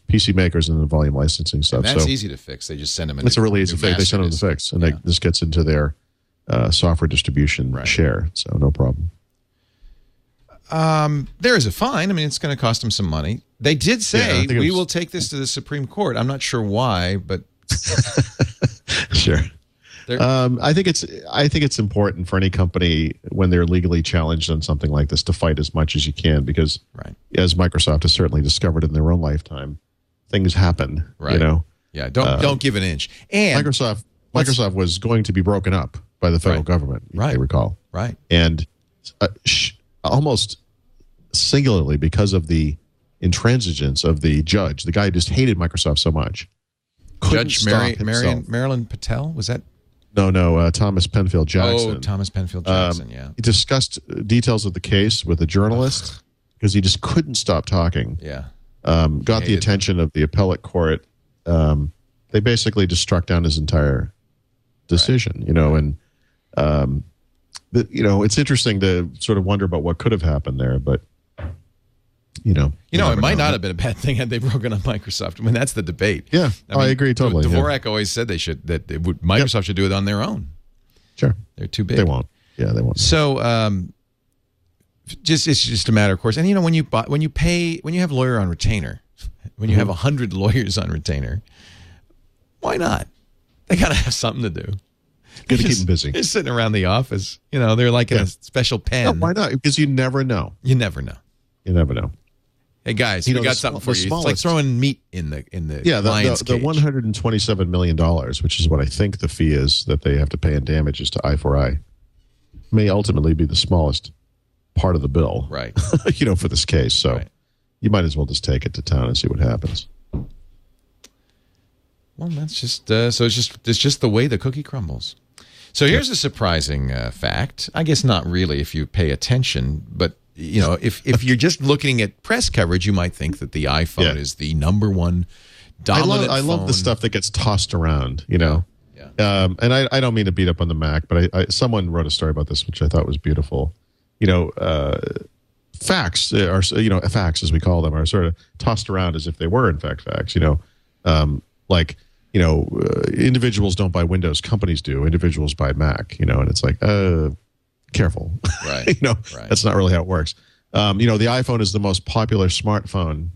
PC makers and the volume licensing stuff. And that's easy to fix. They just send them. It's a really easy fix. They send them the fix, and this gets into their software distribution share. So no problem. There is a fine. I mean, it's going to cost them some money. They did say we will take this to the Supreme Court. I'm not sure why, but sure. I think it's important for any company when they're legally challenged on something like this to fight as much as you can, because as Microsoft has certainly discovered in their own lifetime, things happen. Right. Yeah. Don't give an inch. And Microsoft was going to be broken up by the federal government. If you recall. Right. And almost singularly because of the intransigence of the judge, the guy who just hated Microsoft so much. Judge Marilyn Patel, was that? No, Thomas Penfield Jackson. Oh, Thomas Penfield Jackson, yeah. He discussed details of the case with a journalist because he just couldn't stop talking. Yeah. Got the attention of the appellate court. They basically just struck down his entire decision, and it's interesting to sort of wonder about what could have happened there, but it might not have been a bad thing had they broken up Microsoft. I mean, that's the debate. Yeah, I agree totally. Dvorak always said Microsoft should do it on their own. Sure, they're too big. They won't. Yeah, they won't. So, it's just a matter of course. And when you have a lawyer on retainer, when you have 100 lawyers on retainer, why not? They got to have something to do. Got to keep them busy. They're sitting around the office. They're like in a special pen. No, why not? Because you never know. You never know. You never know. Hey guys, we got something for you. It's like throwing meat in the lion's cage. The $127 million, which is what I think the fee is that they have to pay in damages to I4I, may ultimately be the smallest part of the bill. Right. For this case. So you might as well just take it to town and see what happens. Well, that's just it's just the way the cookie crumbles. So here's a surprising fact. I guess not really if you pay attention, but if you're just looking at press coverage, you might think that the iPhone is the number one dominant I love the stuff that gets tossed around, Yeah. And I don't mean to beat up on the Mac, but someone wrote a story about this, which I thought was beautiful. Facts are, facts as we call them, are sort of tossed around as if they were in fact facts. Individuals don't buy Windows, companies do. Individuals buy Mac. And it's like, careful. Right. Right. That's not really how it works. The iPhone is the most popular smartphone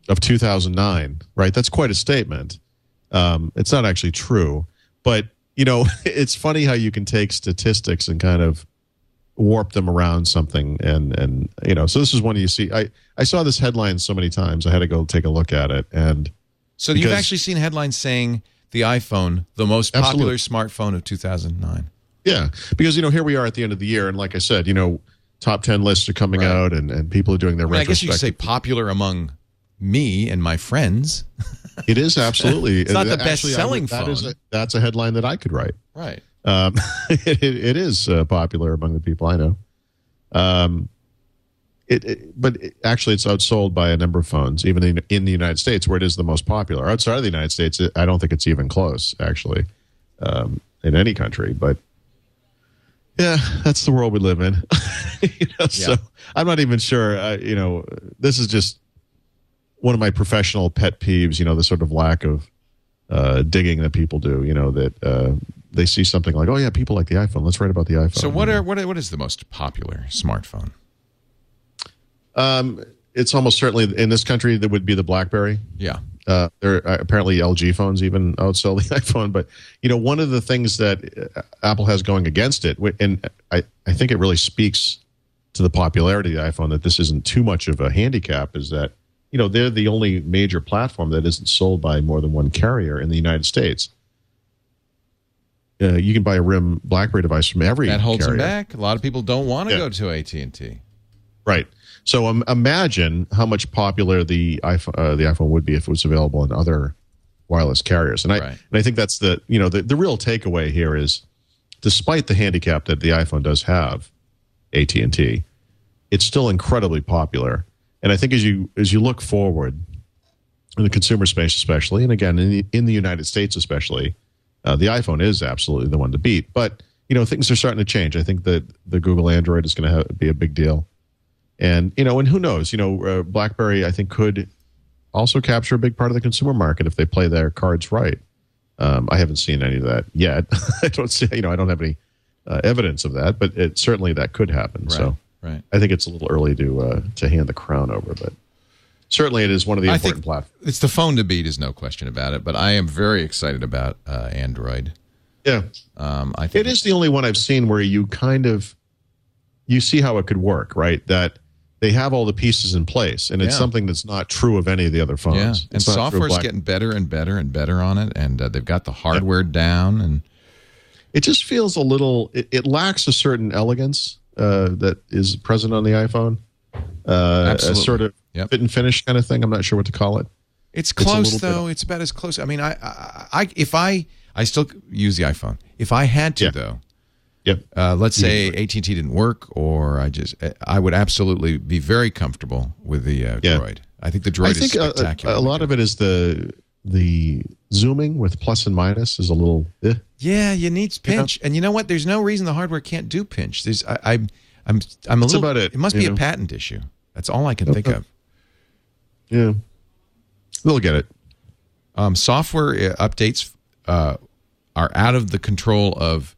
of 2009. Right. That's quite a statement. It's not actually true, but it's funny how you can take statistics and kind of warp them around something. And so this is one you see. I saw this headline so many times. I had to go take a look at it. And so you've actually seen headlines saying the iPhone, the most popular smartphone of 2009. Yeah, because here we are at the end of the year, and like I said, top 10 lists are coming out, and people are doing their retrospective. I guess you could say popular among me and my friends. It is absolutely. It's not the best-selling phone. That's a headline that I could write. Right. It is popular among the people I know. But actually, it's outsold by a number of phones, even in the United States, where it is the most popular. Outside of the United States, I don't think it's even close, actually, in any country. But yeah, that's the world we live in. So I'm not even sure. This is just one of my professional pet peeves. The sort of lack of digging that people do. That they see something like, oh yeah, people like the iPhone. Let's write about the iPhone. So what is the most popular smartphone? It's almost certainly in this country that would be the BlackBerry. Yeah. There apparently LG phones even outsell the iPhone, but one of the things that Apple has going against it, and I think it really speaks to the popularity of the iPhone that this isn't too much of a handicap, is that they're the only major platform that isn't sold by more than one carrier in the United States. You can buy a RIM BlackBerry device from every carrier. That holds them back. A lot of people don't want to go to AT&T. Right. So imagine how much popular the iPhone would be if it was available in other wireless carriers. And I think that's the real takeaway here is, despite the handicap that the iPhone does have, AT&T, it's still incredibly popular. And I think as you look forward in the consumer space, especially, and again in the United States especially, the iPhone is absolutely the one to beat. But things are starting to change. I think that the Google Android is going to be a big deal. And, and who knows, BlackBerry, I think, could also capture a big part of the consumer market if they play their cards right. I haven't seen any of that yet. I don't see, I don't have any evidence of that, but certainly that could happen. Right, so right. I think it's a little early to hand the crown over, but certainly it is one of the important platforms. It's the phone to beat, is no question about it, but I am very excited about Android. Yeah. I think it is the only one I've seen where you see how it could work, right? That they have all the pieces in place, and it's something that's not true of any of the other phones. Yeah, and software's getting better and better and better on it, and they've got the hardware down, and it just feels a little. It lacks a certain elegance that is present on the iPhone. Absolutely. A sort of fit and finish kind of thing. I'm not sure what to call it. It's close though. It's about as close. I mean, I still use the iPhone. If I had to though. Yep. Let's say AT&T didn't work, or I would absolutely be very comfortable with the Droid. I think the Droid is spectacular. A lot of it is the zooming with plus and minus is a little. Yeah, you need pinch, and you know what? There's no reason the hardware can't do pinch. I'm a little. About it. It must be a patent issue. That's all I can think of. Yeah, they'll get it. Software updates are out of the control of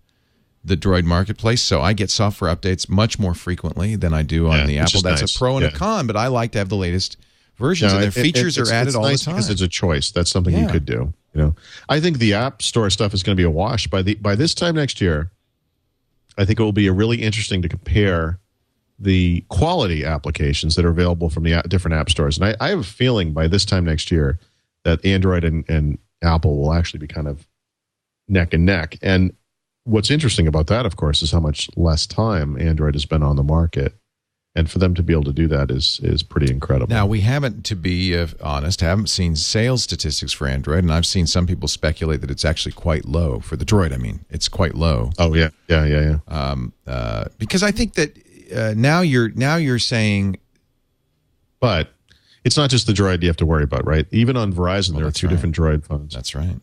the Droid marketplace, so I get software updates much more frequently than I do on the Apple. That's nice. A pro and a con, but I like to have the latest versions, and their features are added all the time. Because it's a choice. That's something you could do. I think the App Store stuff is going to be a wash by this time next year. I think it will be really interesting to compare the quality applications that are available from the different app stores, and I have a feeling by this time next year that Android and Apple will actually be kind of neck and neck. And what's interesting about that, of course, is how much less time Android has been on the market. And for them to be able to do that is pretty incredible. Now, we haven't, to be honest, haven't seen sales statistics for Android, and I've seen some people speculate that it's actually quite low. For the Droid, I mean, it's quite low. Oh, yeah. Because I think that now you're saying, but it's not just the Droid you have to worry about, right? Even on Verizon, there are two different Droid phones. That's right.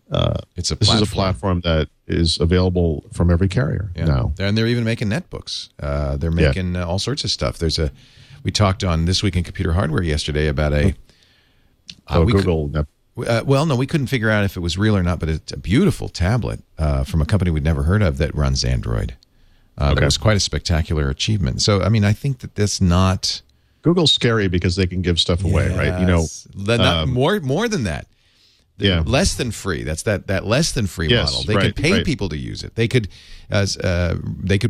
This is a platform that is available from every carrier now, and they're even making netbooks. They're making all sorts of stuff. We talked on This Week in Computer Hardware yesterday about a Google. Well, no, we couldn't figure out if it was real or not, but it's a beautiful tablet from a company we'd never heard of that runs Android. That was quite a spectacular achievement. So, I mean, I think that that's not... Google's scary because they can give stuff away, right? You know, not more than that. Less than free. That's that less than free model. They could pay people to use it. They could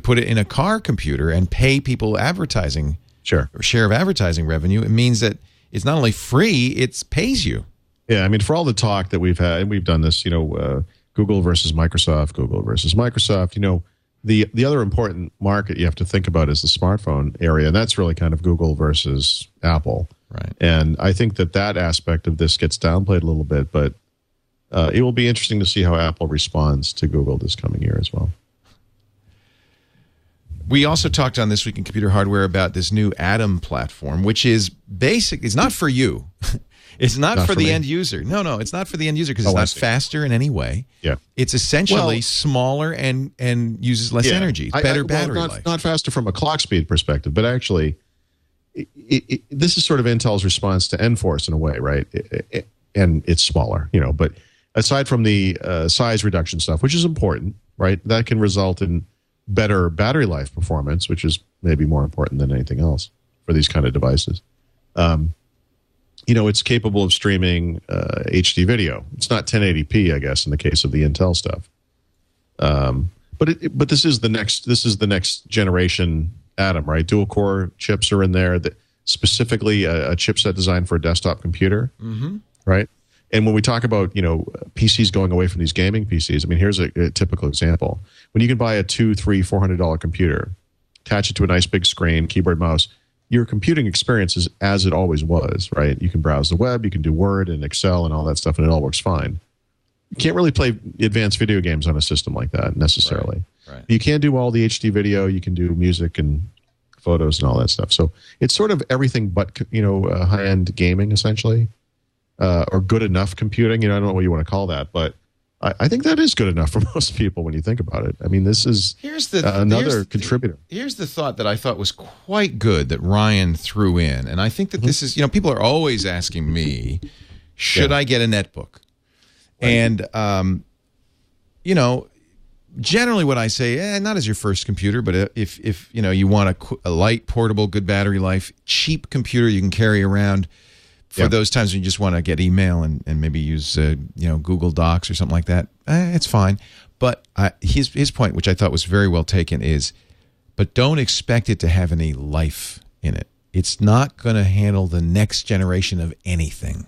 put it in a car computer and pay people advertising. Sure. Or share of advertising revenue. It means that it's not only free, it pays you. Yeah, I mean, for all the talk that we've had, and we've done this, Google versus Microsoft, the other important market you have to think about is the smartphone area, and that's really kind of Google versus Apple. Right. And I think that aspect of this gets downplayed a little bit, but it will be interesting to see how Apple responds to Google this coming year as well. We also talked on This Week in Computer Hardware about this new Atom platform, which is basic. It's not for you. It's not for the end user. No, it's not for the end user because it's not faster in any way. Yeah. It's essentially smaller and uses less energy. Better battery life. Not faster from a clock speed perspective, but actually, this is sort of Intel's response to Enforce in a way, right? And it's smaller, but aside from the size reduction stuff, which is important, right? That can result in better battery life performance, which is maybe more important than anything else for these kind of devices. It's capable of streaming HD video. It's not 1080p, I guess, in the case of the Intel stuff. But this is the next generation Atom, right? Dual core chips are in there. That specifically a chipset designed for a desktop computer, right? And when we talk about PCs going away from these gaming PCs, I mean, here's a typical example. When you can buy a $200, $300, $400 computer, attach it to a nice big screen, keyboard, mouse, your computing experience is as it always was, right? You can browse the web, you can do Word and Excel and all that stuff, and it all works fine. You can't really play advanced video games on a system like that necessarily. Right. You can do all the HD video, you can do music and photos and all that stuff. So it's sort of everything but high-end gaming essentially, or good enough computing. I don't know what you want to call that, but I think that is good enough for most people when you think about it. I mean, this is another contributor. Here's the thought that I thought was quite good that Ryan threw in, and I think that this is, people are always asking me, should I get a netbook? Right. And, generally what I say, not as your first computer, but if you want a light, portable, good battery life, cheap computer you can carry around, for those times when you just want to get email and maybe use Google Docs or something like that, it's fine. But his point, which I thought was very well taken, is, but don't expect it to have any life in it. It's not going to handle the next generation of anything.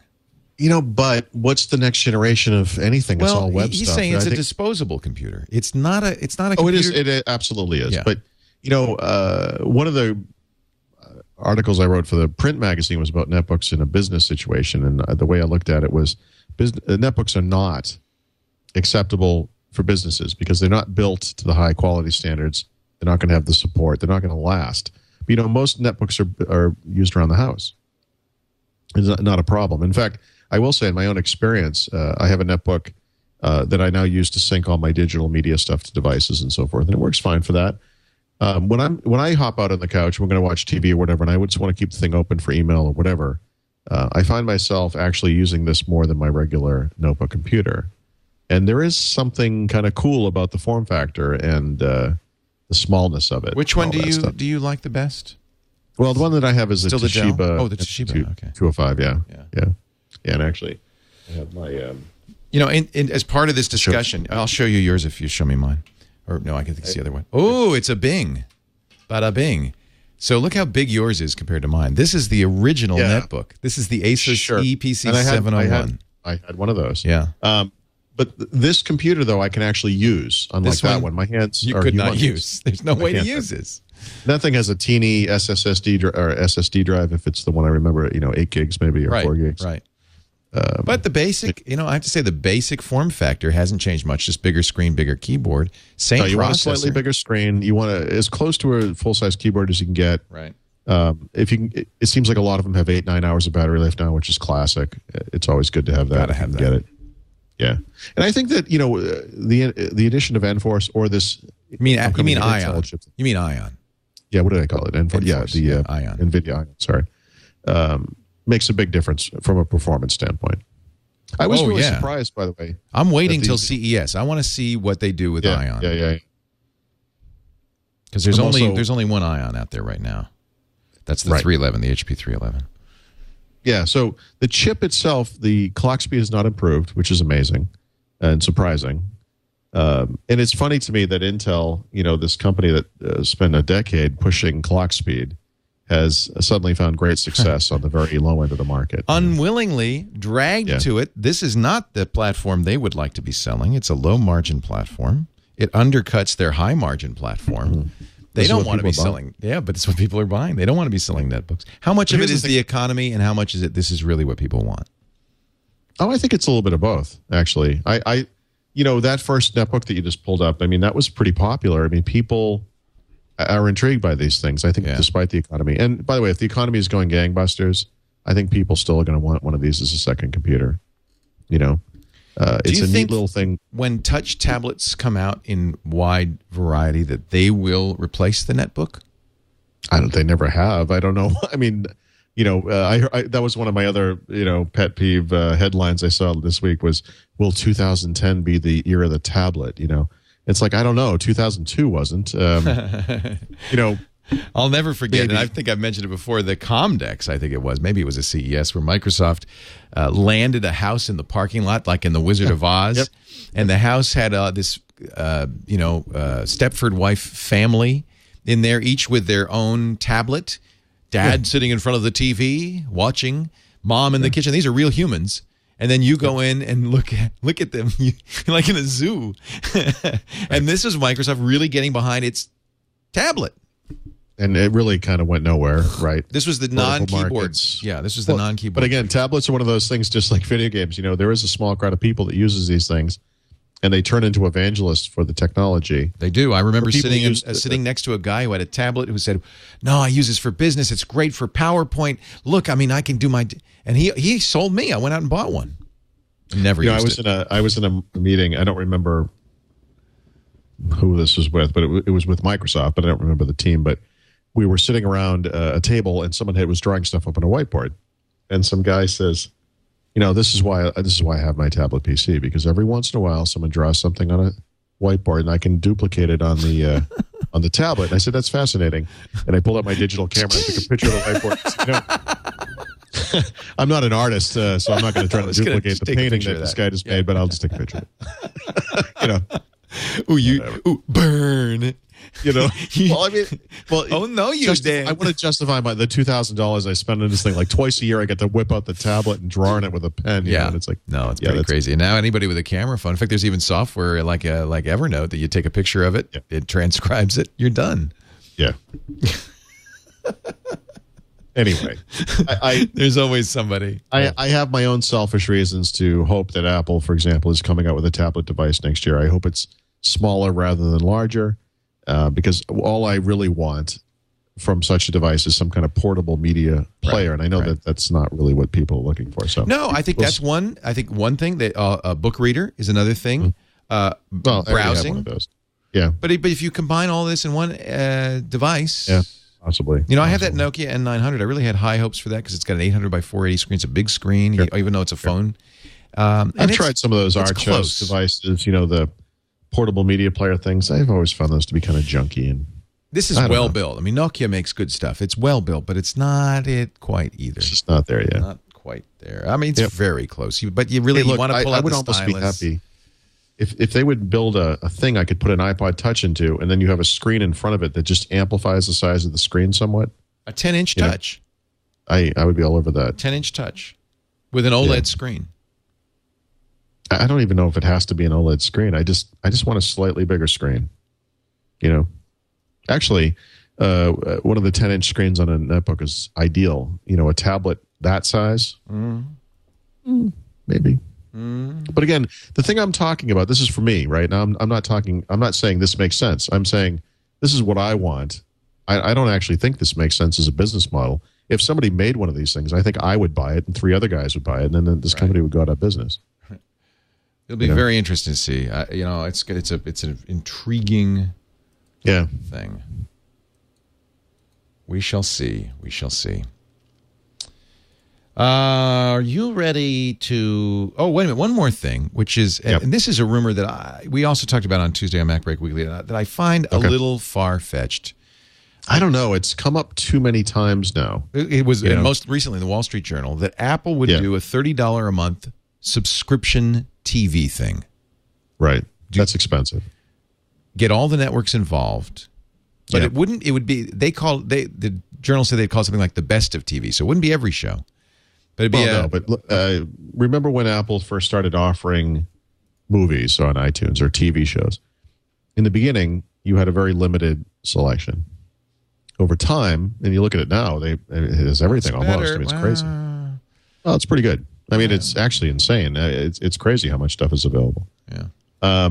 But what's the next generation of anything? It's all web stuff. He's saying it's a disposable computer. It's not a computer. Oh, it is. It absolutely is. Yeah. But one of the articles I wrote for the print magazine was about netbooks in a business situation, and the way I looked at it was netbooks are not acceptable for businesses because they're not built to the high quality standards. They're not going to have the support. They're not going to last. But, most netbooks are used around the house. It's not a problem. In fact, I will say in my own experience, I have a netbook that I now use to sync all my digital media stuff to devices and so forth, and it works fine for that. When I hop out on the couch, we're going to watch TV or whatever, and I would just want to keep the thing open for email or whatever, I find myself actually using this more than my regular notebook computer. And there is something kind of cool about the form factor and the smallness of it. Which one do you like the best? Well, the one that I have is the Toshiba. Oh, the Toshiba. Okay. 205. Yeah. And actually, I have my. As part of this discussion, I'll show you yours if you show me mine. Or no, I can think it's the other one. Oh, it's a Bing. Bada Bing. So look how big yours is compared to mine. This is the original netbook. This is the Asus EPC 701. I had one of those. Yeah. But this computer, though, I can actually use. Unlike that one, my hands you could not use. There's no way to use this. That thing has a teeny SSD drive if it's the one I remember. 8 gigs maybe or 4 gigs. Right. But the basic, I have to say the basic form factor hasn't changed much. Just bigger screen, bigger keyboard. Same processor. You want a slightly bigger screen. You want as close to a full-size keyboard as you can get. Right. If you can, it seems like a lot of them have 8-9 hours of battery life now, which is classic. It's always good to have that. Gotta have that. Get it. Yeah, and I think that the addition of Enforce or this. You mean Ion? You mean Ion? Yeah. What did I call it? Enforce. Yeah, the Ion. NVIDIA Ion. Sorry. Makes a big difference from a performance standpoint. I was really surprised, by the way. I'm waiting till CES. I want to see what they do with Ion. Yeah. Because there's only one Ion out there right now. That's the 311, the HP 311. Yeah, so the chip itself, the clock speed is not improved, which is amazing and surprising. And it's funny to me that Intel, this company that spent a decade pushing clock speed, has suddenly found great success on the very low end of the market. Unwillingly dragged to it. This is not the platform they would like to be selling. It's a low-margin platform. It undercuts their high-margin platform. Mm-hmm. They don't want to be selling. Yeah, but it's what people are buying. They don't want to be selling netbooks. How much of it is the economy, and how much is it this is really what people want? Oh, I think it's a little bit of both, actually. That first netbook that you just pulled up, that was pretty popular. People are intrigued by these things, I think, despite the economy. And by the way, if the economy is going gangbusters, I think people still are going to want one of these as a second computer. It's a neat little thing. When touch tablets come out in wide variety, that they will replace the netbook? They never have. I don't know. That was one of my other, pet peeve headlines I saw this week was, will 2010 be the year of the tablet? It's like, I don't know. 2002 wasn't. I'll never forget, and I think I've mentioned it before, the Comdex, I think it was. Maybe it was a CES where Microsoft landed a house in the parking lot, like in The Wizard of Oz. Yep. And the house had this, Stepford wife family in there, each with their own tablet. Dad sitting in front of the TV, watching. Mom in the kitchen. These are real humans. And then you go in and look at them like in a zoo. And this is Microsoft really getting behind its tablet. And it really kind of went nowhere, right? This was the non-keyboard. Yeah, this was the non-keyboard. But again, tablets are one of those things just like video games. There is a small crowd of people that uses these things, and they turn into evangelists for the technology. They do. I remember sitting next to a guy who had a tablet who said, no, I use this for business. It's great for PowerPoint. Look, I can do my... And he sold me. I went out and bought one. Never used it. I was in a meeting. I don't remember who this was with, but it was with Microsoft, but I don't remember the team. But we were sitting around a table, and someone was drawing stuff up on a whiteboard, and some guy says, this is why I have my tablet PC, because every once in a while someone draws something on a whiteboard and I can duplicate it on the on the tablet. And I said, that's fascinating. And I pulled out my digital camera and took a picture of the whiteboard. I'm not an artist, so I'm not going to try to duplicate the painting that this guy just made, but I'll just take a picture of it. Burn. Oh no, I want to justify the $2,000 I spend on this thing. Like twice a year, I get to whip out the tablet and draw on it with a pen. And it's like, it's pretty crazy. And now anybody with a camera phone, in fact, there's even software like Evernote that you take a picture of it, it transcribes it, you're done. Yeah. Anyway, there's always somebody. I have my own selfish reasons to hope that Apple, for example, is coming out with a tablet device next year. I hope it's smaller rather than larger. Because all I really want from such a device is some kind of portable media player, and I know that that's not really what people are looking for. So no, I think that's one. I think one thing that a book reader is another thing. Browsing, one of those. Yeah, but if you combine all this in one device, possibly. I have that Nokia N900. I really had high hopes for that because it's got an 800 by 480 screen. It's a big screen, even though it's a phone. I've tried some of those Archos devices. The portable media player things. I've always found those to be kind of junky, and this is well built. Nokia makes good stuff. It's well built, but it's not it quite either. It's just not there yet. Not quite there. It's very close. But you really want to pull out the stylus. I would almost be happy if they would build a thing I could put an iPod Touch into, and then you have a screen in front of it that just amplifies the size of the screen somewhat. A 10-inch touch. I would be all over that. 10-inch touch with an OLED screen. I don't even know if it has to be an OLED screen. I just want a slightly bigger screen. Actually, one of the 10-inch screens on a netbook is ideal. A tablet that size. But again, the thing I'm talking about, this is for me, right? Now, I'm not saying this makes sense. I'm saying this is what I want. I don't actually think this makes sense as a business model. If somebody made one of these things, I think I would buy it and 3 other guys would buy it, and then this company would go out of business. It'll be very interesting to see. It's an intriguing thing. We shall see. We shall see. Are you ready to... Oh, wait a minute. One more thing, which is... And this is a rumor that we also talked about on Tuesday on MacBreak Weekly that I find a little far-fetched. I don't know. It's come up too many times now. It was most recently in the Wall Street Journal that Apple would do a $30 a month subscription TV thing. Right. That's expensive. Get all the networks involved. But it would be... The journal said they'd call it something like the best of TV. So it wouldn't be every show. But it'd be remember when Apple first started offering movies on iTunes or TV shows? In the beginning, you had a very limited selection. Over time, and you look at it now, it has everything almost. I mean, it's crazy. Well, it's pretty good. I mean, it's actually insane. It's crazy how much stuff is available. Yeah.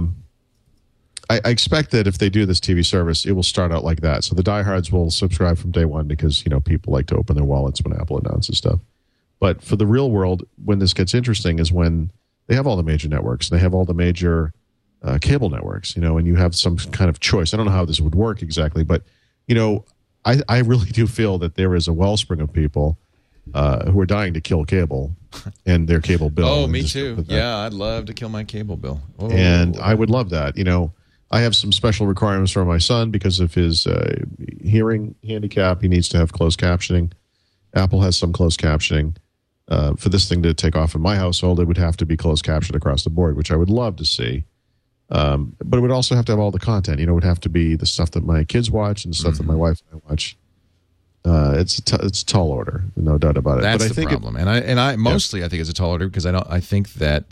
I expect that if they do this TV service, it will start out like that. So the diehards will subscribe from day one because people like to open their wallets when Apple announces stuff. But for the real world, when this gets interesting is when they have all the major networks. They have all the major cable networks, and you have some kind of choice. I don't know how this would work exactly, but, I really do feel that there is a wellspring of people who are dying to kill cable and their cable bill. Oh, me too. Yeah, I'd love to kill my cable bill. Oh. And I would love that. I have some special requirements for my son because of his hearing handicap. He needs to have closed captioning. Apple has some closed captioning. For this thing to take off in my household, it would have to be closed captioned across the board, which I would love to see. But it would also have to have all the content. It would have to be the stuff that my kids watch and the stuff that my wife and I watch. It's a tall order, no doubt about it. That's the problem. I think it's a tall order because I think that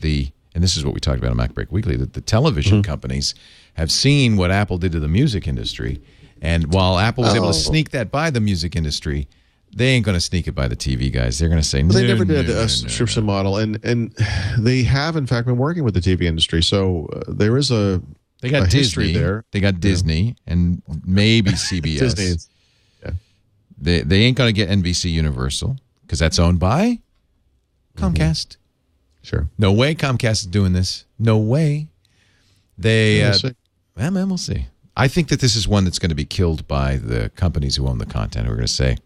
and this is what we talked about on MacBreak Weekly, that the television companies have seen what Apple did to the music industry. And while Apple was able to sneak that by the music industry, they ain't going to sneak it by the TV guys. They're going to say, no, they never did a subscription model. And they have, in fact, been working with the TV industry. So there is a history there. They got Disney and maybe CBS. Disney. Yeah. They ain't going to get NBC Universal because that's owned by Comcast. Sure. No way Comcast is doing this. No way. We'll see. I think that this is one that's going to be killed by the companies who own the content who are going to say,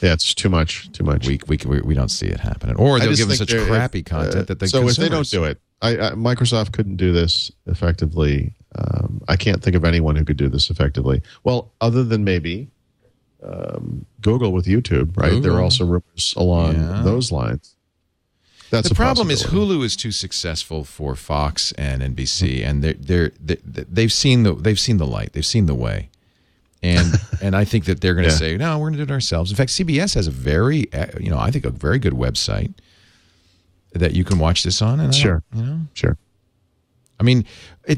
yeah, it's too much. We don't see it happening. Or they'll give us such crappy content that they if they don't do it, Microsoft couldn't do this effectively. I can't think of anyone who could do this effectively. Well, other than maybe Google with YouTube, right? Google. There are also rumors along those lines. That's the problem is Hulu is too successful for Fox and NBC, and they've seen the light, they've seen the way, and I think that they're going to say, no, we're going to do it ourselves. In fact, CBS has a very I think a very good website that you can watch this on. And sure. I mean,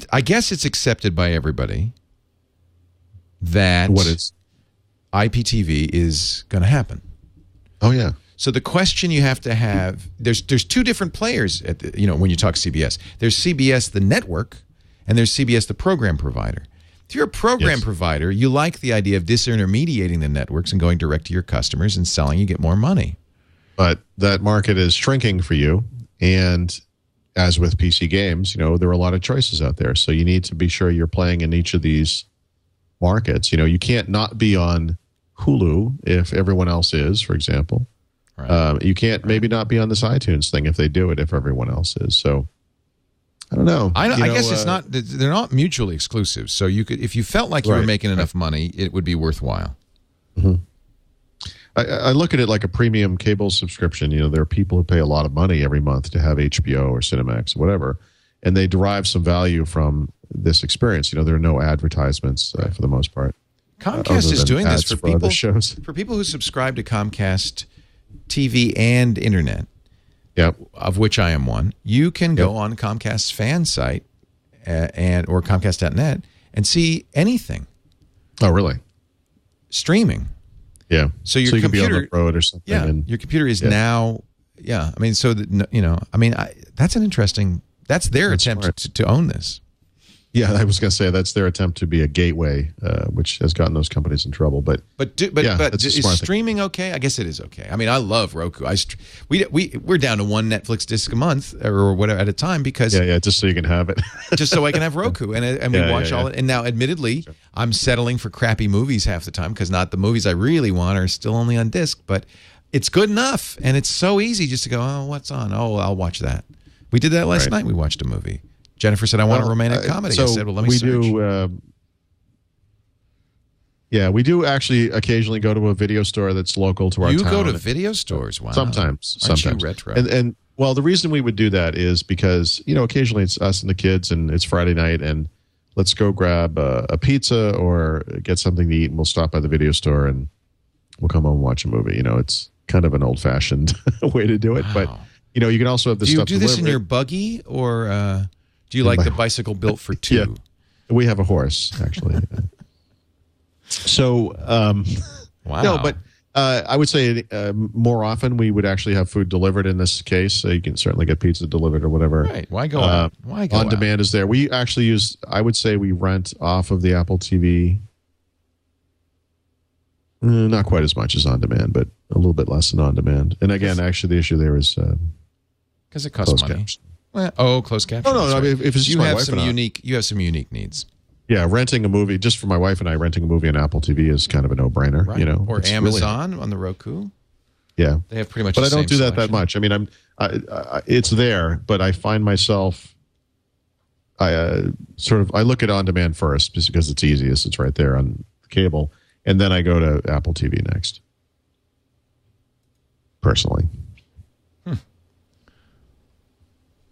I guess it's accepted by everybody that IPTV is going to happen. Oh yeah. So the question you have to have, there's two different players when you talk CBS. There's CBS the network, and there's CBS the program provider. If you're a program provider, you like the idea of disintermediating the networks and going direct to your customers and selling. You get more money. But that market is shrinking for you, and as with PC games, there are a lot of choices out there. So you need to be sure you're playing in each of these markets. You can't not be on Hulu if everyone else is, for example. Right. You can't maybe not be on this iTunes thing if they do it, if everyone else is. So I don't know. I guess it's not. They're not mutually exclusive. So you could, if you felt like you were making enough money, it would be worthwhile. Mm-hmm. I look at it like a premium cable subscription. There are people who pay a lot of money every month to have HBO or Cinemax or whatever, and they derive some value from this experience. There are no advertisements for the most part. Comcast is doing this for people who subscribe to Comcast TV and internet, of which I am one. You can go on Comcast's fan site or Comcast.net and see anything. Oh, really? Streaming. Yeah. So your you computer can be on the road or something. Yeah. Your computer is now. Yeah. I mean, that's an interesting. That's their attempt to own this. Yeah, I was going to say that's their attempt to be a gateway, which has gotten those companies in trouble. But is streaming okay? I guess it is okay. I mean, I love Roku. We're down to one Netflix disc a month or whatever at a time because just so you can have it, just so I can have Roku and we watch all it. And now, admittedly, I'm settling for crappy movies half the time because not the movies I really want are still only on disc, but it's good enough and it's so easy just to go, oh, what's on? Oh, I'll watch that. We did that last night. We watched a movie. Jennifer said, I want a romantic comedy. I said, well, let me search. We do actually occasionally go to a video store that's local to our town. You go to video stores? Wow. Sometimes. Aren't you retro? And well, the reason we would do that is because, occasionally it's us and the kids and it's Friday night and let's go grab a pizza or get something to eat and we'll stop by the video store and we'll come home and watch a movie. It's kind of an old-fashioned way to do it. Wow. But, you can also have the stuff do you do this in your buggy or... Do you like the bicycle built for two? Yeah. We have a horse, actually. So, wow. No, but I would say more often we would actually have food delivered in this case. So you can certainly get pizza delivered or whatever. Right. Why go out? Why go on demand is there. We actually use, I would say we rent off of the Apple TV. Not quite as much as on demand, but a little bit less than on demand. And again, actually the issue there is... Because it costs money. Closed caption. No. I mean, if it's just my wife and you have some unique needs. Yeah, renting a movie just for my wife and I. Renting a movie on Apple TV is kind of a no-brainer. Right. Or Amazon on the Roku. Yeah, they have pretty much. But I don't do that much. I mean, it's there, but I find myself. I look at on demand first just because it's easiest. It's right there on the cable, and then I go to Apple TV next. Personally.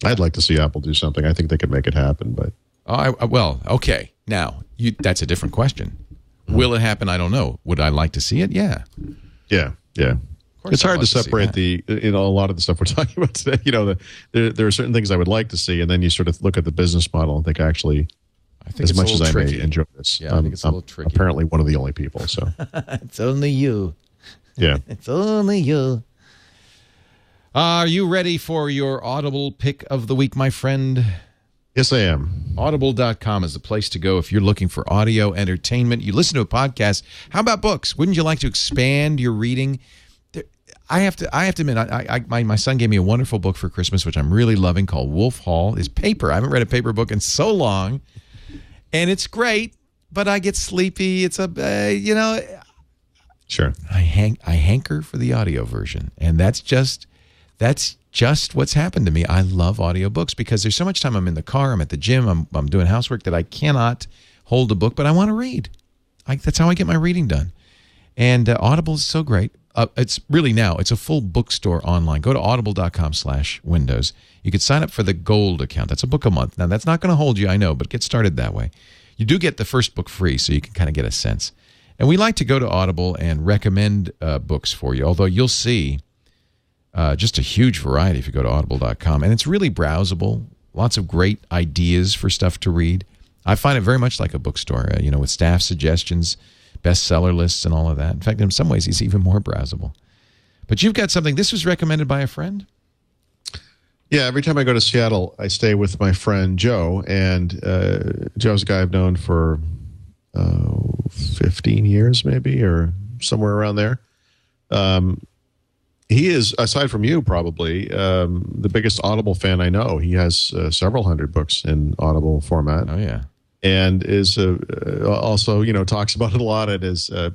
I'd like to see Apple do something. I think they could make it happen, but okay. Now, that's a different question. Will it happen? I don't know. Would I like to see it? Yeah. Yeah. It's hard to separate a lot of the stuff we're talking about today. There are certain things I would like to see, and then you sort of look at the business model and think, actually, I think as much as I may enjoy this, I think it's a little tricky. Apparently, one of the only people. So it's only you. Yeah, it's only you. Are you ready for your Audible pick of the week, my friend? Yes, I am. Audible.com is the place to go if you're looking for audio entertainment. You listen to a podcast. How about books? Wouldn't you like to expand your reading? I have to admit, my son gave me a wonderful book for Christmas, which I'm really loving, called Wolf Hall. It's paper. I haven't read a paper book in so long, and it's great. But I get sleepy. It's Sure. I hanker for the audio version, and that's just what's happened to me. I love audiobooks because there's so much time I'm in the car, I'm at the gym, I'm doing housework that I cannot hold a book, but I want to read. That's how I get my reading done. And Audible is so great. It's a full bookstore online. Go to audible.com/windows. You could sign up for the gold account. That's a book a month. Now, that's not going to hold you, I know, but get started that way. You do get the first book free, so you can kind of get a sense. And we like to go to Audible and recommend books for you, although you'll see just a huge variety if you go to audible.com. And it's really browsable. Lots of great ideas for stuff to read. I find it very much like a bookstore, with staff suggestions, bestseller lists, and all of that. In fact, in some ways, it's even more browsable. But you've got something. This was recommended by a friend? Yeah, every time I go to Seattle, I stay with my friend Joe. And Joe's a guy I've known for 15 years maybe, or somewhere around there. He is, aside from you probably, the biggest Audible fan I know. He has several hundred books in Audible format. Oh, yeah. And is also, talks about it a lot and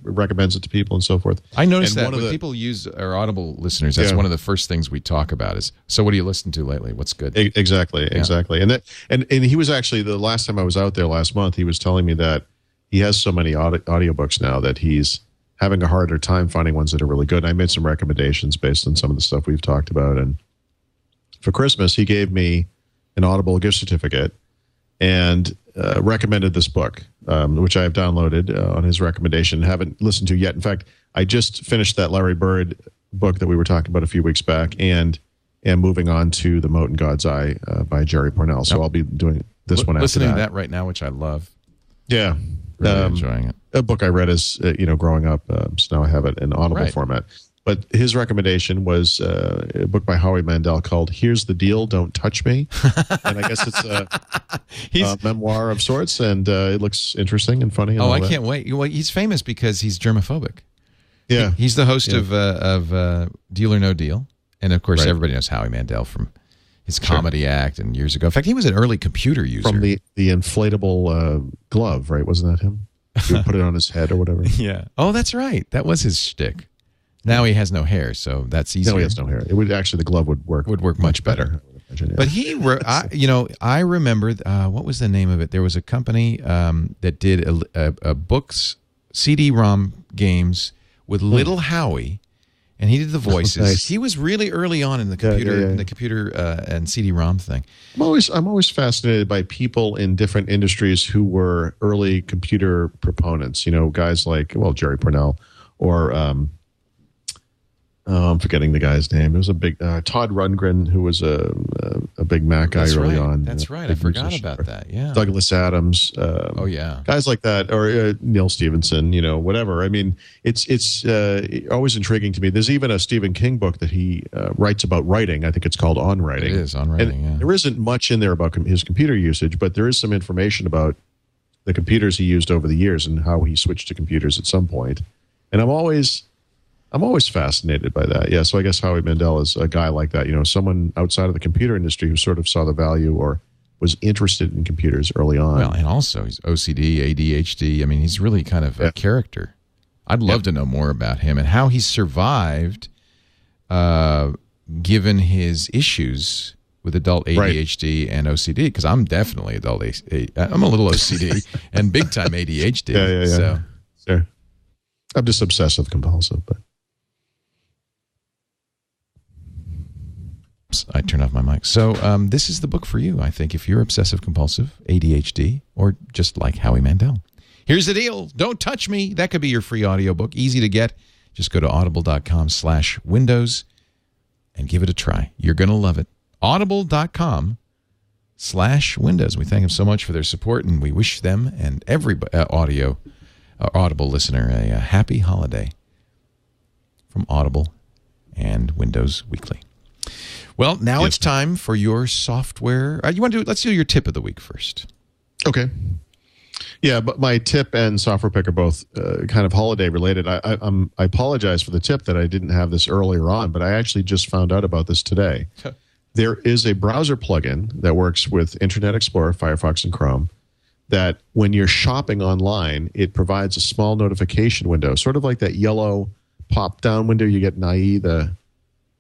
recommends it to people and so forth. I noticed that when people use our Audible listeners, that's one of the first things we talk about is, so what do you listen to lately? What's good? Exactly. And he was actually, the last time I was out there last month, he was telling me that he has so many audiobooks now that he's having a harder time finding ones that are really good. And I made some recommendations based on some of the stuff we've talked about. And for Christmas, he gave me an Audible gift certificate and recommended this book, which I have downloaded on his recommendation. Haven't listened to yet. In fact, I just finished that Larry Bird book that we were talking about a few weeks back, and am moving on to The Mote in God's Eye by Jerry Pournelle. So I'll be doing this one after that. Listening to that right now, which I love. Yeah. Really enjoying it. A book I read as growing up, so now I have it in Audible format. But his recommendation was a book by Howie Mandel called "Here's the Deal, Don't Touch Me," and I guess it's a memoir of sorts, and it looks interesting and funny. And I can't wait. Well, he's famous because he's germophobic. Yeah, he's the host of Deal or No Deal, and of course, everybody knows Howie Mandel from his comedy act and years ago. In fact, he was an early computer user. From the inflatable glove, right? Wasn't that him? He would put it on his head or whatever. Yeah. Oh, that's right. That was his shtick. Now he has no hair, so that's easier. No, he has no hair. It would actually, the glove would work much better. But I remember what was the name of it? There was a company that did a books CD-ROM games with Little Howie, and he did the voices. Nice. He was really early on in the computer and CD-ROM thing. I'm always fascinated by people in different industries who were early computer proponents. Guys like Jerry Pournelle or. I'm forgetting the guy's name. It was a big Todd Rundgren, who was a big Mac guy early on. That's right. I forgot about that. Yeah. Douglas Adams. Guys like that, or Neil Stephenson. Whatever. I mean, it's always intriguing to me. There's even a Stephen King book that he writes about writing. I think it's called On Writing. It is On Writing. And there isn't much in there about his computer usage, but there is some information about the computers he used over the years and how he switched to computers at some point. And I'm always fascinated by that. Yeah, so I guess Howie Mandel is a guy like that. Someone outside of the computer industry who sort of saw the value or was interested in computers early on. Well, and also he's OCD, ADHD. I mean, he's really kind of a character. I'd love to know more about him and how he survived, given his issues with adult ADHD and OCD. Because I'm definitely I'm a little OCD and big time ADHD. Yeah. So. Sure. I'm just obsessive compulsive, but. I turned off my mic. So this is the book for you, I think, if you're obsessive compulsive, ADHD, or just like Howie Mandel. Here's the deal. Don't touch me. That could be your free audiobook. Easy to get. Just go to audible.com/windows and give it a try. You're going to love it. Audible.com/windows. We thank them so much for their support, and we wish them and every Audible listener a happy holiday from Audible and Windows Weekly. Well, now it's time for your software. Let's do your tip of the week first. Okay. Yeah, but my tip and software pick are both kind of holiday related. I apologize for the tip that I didn't have this earlier on, but I actually just found out about this today. There is a browser plugin that works with Internet Explorer, Firefox, and Chrome that when you're shopping online, it provides a small notification window, sort of like that yellow pop-down window you get in IE, the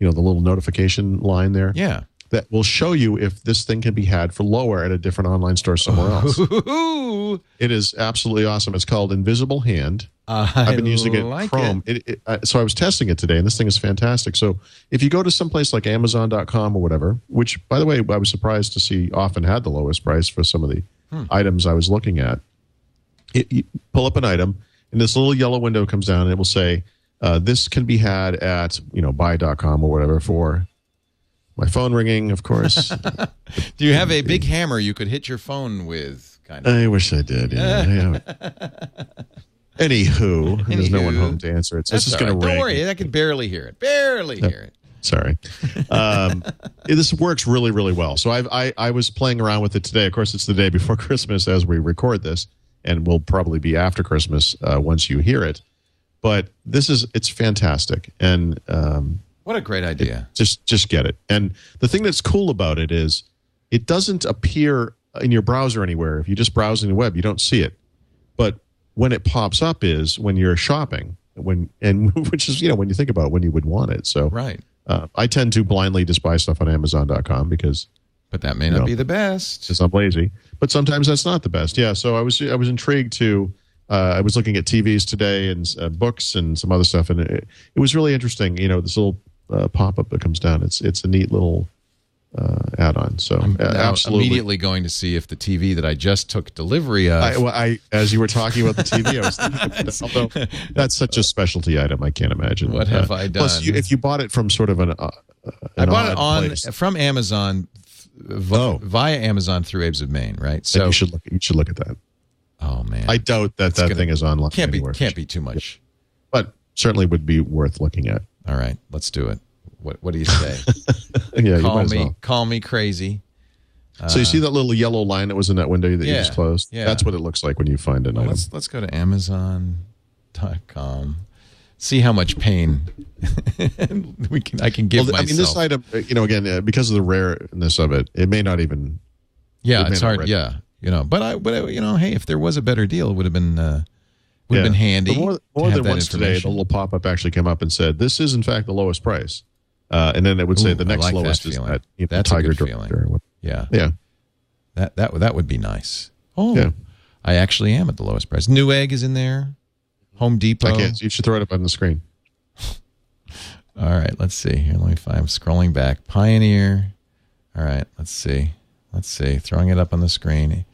little notification line there. Yeah. That will show you if this thing can be had for lower at a different online store somewhere else. It is absolutely awesome. It's called Invisible Hand. I've been using it in Chrome. So I was testing it today, and this thing is fantastic. So if you go to someplace like Amazon.com or whatever, which, by the way, I was surprised to see often had the lowest price for some of the items I was looking at, you pull up an item, and this little yellow window comes down, and it will say, this can be had at buy.com or whatever for my phone ringing, of course. Do you have a big hammer you could hit your phone with? Kind of. I wish I did. Yeah. Anywho, there's no one home to answer it. So it's just going to ring. Don't worry, I can barely hear it. Hear it. Sorry. This works really, really well. So I was playing around with it today. Of course, it's the day before Christmas as we record this, and will probably be after Christmas once you hear it. But it's fantastic, and what a great idea! Just get it. And the thing that's cool about it is it doesn't appear in your browser anywhere. If you just browse in the web, you don't see it. But when it pops up is when you're shopping, which is when you think about when you would want it. So right. I tend to blindly just buy stuff on Amazon.com because. But that may not be the best. Because I'm lazy. But sometimes that's not the best. Yeah. So I was intrigued to. I was looking at TVs today and books and some other stuff, and it was really interesting. This little pop-up that comes down. It's a neat little add-on. So I'm absolutely immediately going to see if the TV that I just took delivery of. As you were talking about the TV, I was thinking, although that's such a specialty item, I can't imagine. What have I done? Plus, if you bought it from sort of I bought it from Amazon via Amazon through Abe's of Maine, right? So you should look at that. Oh man, I doubt that thing is online. Can't be too much, but certainly would be worth looking at. All right, let's do it. What do you say? Yeah, call me crazy. So you see that little yellow line that was in that window that you just closed? Yeah. That's what it looks like when you find an item. Let's go to Amazon.com. See how much pain I can give myself. I mean, this item, again, because of the rareness of it, it may not even. Yeah, it's hard. Yeah, but hey, if there was a better deal, it would have been handy. More than once today, the little pop-up actually came up and said, "This is in fact the lowest price," and then it would say the next lowest is that. That's Tiger a good feeling. Yeah. That would be nice. Oh, yeah. I actually am at the lowest price. Newegg is in there. Home Depot. You should throw it up on the screen. All right, let's see. Here, let me find. I'm scrolling back. Pioneer. All right, let's see. Throwing it up on the screen.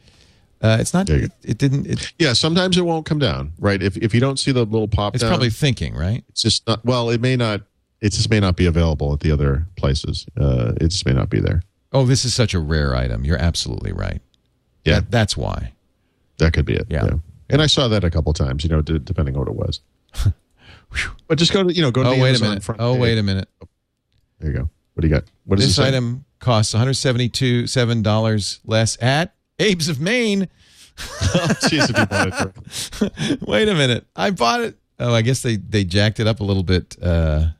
It's not. It didn't. Yeah, sometimes it won't come down. Right. If you don't see the little pop, it's probably thinking. Right. It's just not. Well, it may not. It just may not be available at the other places. It just may not be there. Oh, this is such a rare item. You're absolutely right. Yeah, that's why. That could be it. Yeah. And I saw that a couple times, depending on what it was. But just go to, go to the Amazon front page. Wait a minute. There you go. What do you got? What is this item costs $177 less at Abe's of Maine. Jeez, if you bought it. Wait a minute. I bought it. Oh, I guess they jacked it up a little bit because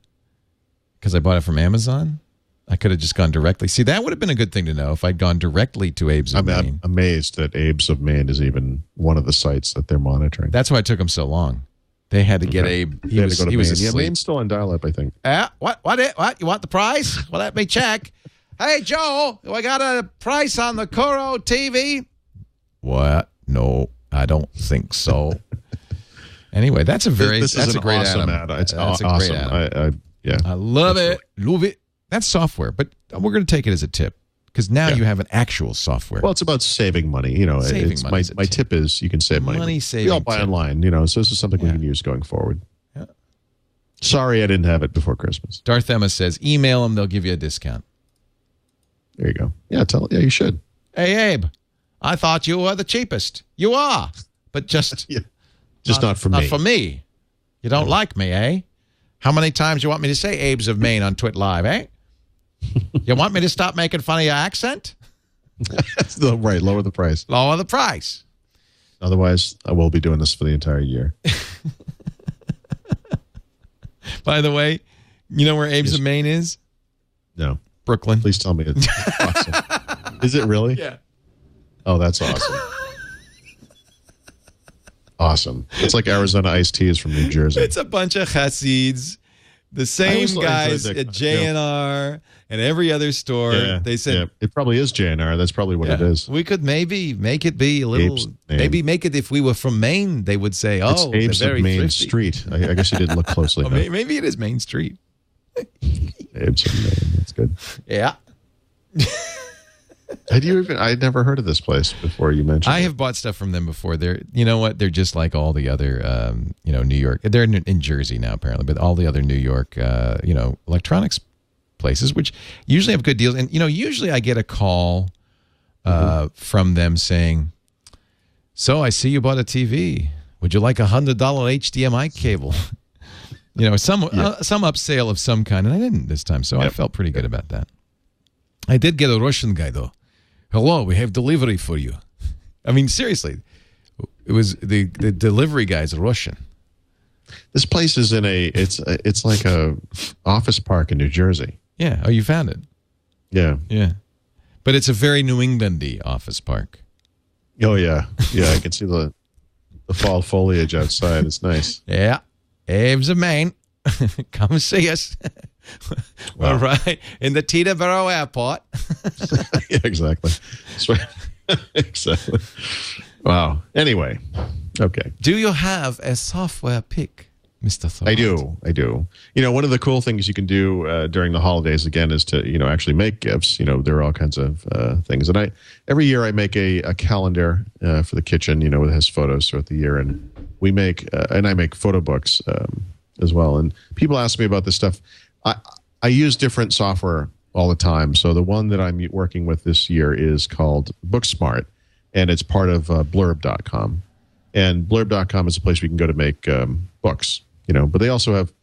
I bought it from Amazon. I could have just gone directly. See, that would have been a good thing to know if I'd gone directly to Abe's of Maine. I'm amazed that Abe's of Maine is even one of the sites that they're monitoring. That's why it took them so long. They had to get Abe. He was asleep. Yeah, Maine's still on dial-up, I think. What? You want the price? Well, let me check. Hey, Joe, I got a price on the Kuro TV. What? No, I don't think so. Anyway, that's a great awesome ad. It's awesome. I love it. Love it. That's software, but we're going to take it as a tip because now you have an actual software. Well, it's about saving money. My tip is you can save money. Saving. We all buy online, so this is something we can use going forward. Yeah. Sorry I didn't have it before Christmas. Darth Emma says, email them, they'll give you a discount. There you go. Yeah, you should. Hey, Abe, I thought you were the cheapest. You are, but just not for me. Not for me. You don't like me, eh? How many times you want me to say Abe's of Maine on Twit Live, eh? You want me to stop making fun of your accent? Right, lower the price. Lower the price. Otherwise, I will be doing this for the entire year. By the way, you know where Abe's of Maine is? No. Brooklyn. Please tell me it's awesome. Is it really? Yeah. Oh, that's awesome. Awesome. It's like Arizona iced tea is from New Jersey. It's a bunch of Hasids. The same guys at JNR and every other store. Yeah, they said it probably is JNR. That's probably what it is. We could maybe make it be a little. Maybe make it if we were from Maine. They would say, "Oh, it's Abe's of Main thrifty. Street." I guess you didn't look closely enough. Maybe it is Main Street. Abe's of Maine. That's good. Yeah. I'd never heard of this place before you mentioned. I have bought stuff from them before. You know what? They're just like all the other, New York. They're in Jersey now, apparently, but all the other New York, electronics places, which usually have good deals. And, usually I get a call from them saying, so I see you bought a TV. Would you like a $100 HDMI cable? Some upsale of some kind. And I didn't this time, so I felt pretty good about that. I did get a Russian guy, though. Hello, we have delivery for you. I mean, seriously, it was the delivery guy's Russian. This place is it's like a office park in New Jersey. Yeah. Oh, you found it? Yeah. Yeah. But it's a very New Englandy office park. Oh, yeah. Yeah, I can see the fall foliage outside. It's nice. Yeah. Abe's of Maine. Come see us. Wow. All right. In the Teterboro Airport. Yeah, exactly. That's right. Exactly. Wow. Anyway. Okay. Do you have a software pick, Mr. Thurrott? I do. One of the cool things you can do during the holidays, again, is to, actually make gifts. There are all kinds of things. And every year I make a calendar for the kitchen, that has photos throughout the year. And we make, and I make photo books as well. And people ask me about this stuff. I use different software all the time. So the one that I'm working with this year is called Booksmart, and it's part of blurb.com. And blurb.com is a place we can go to make books, but they also have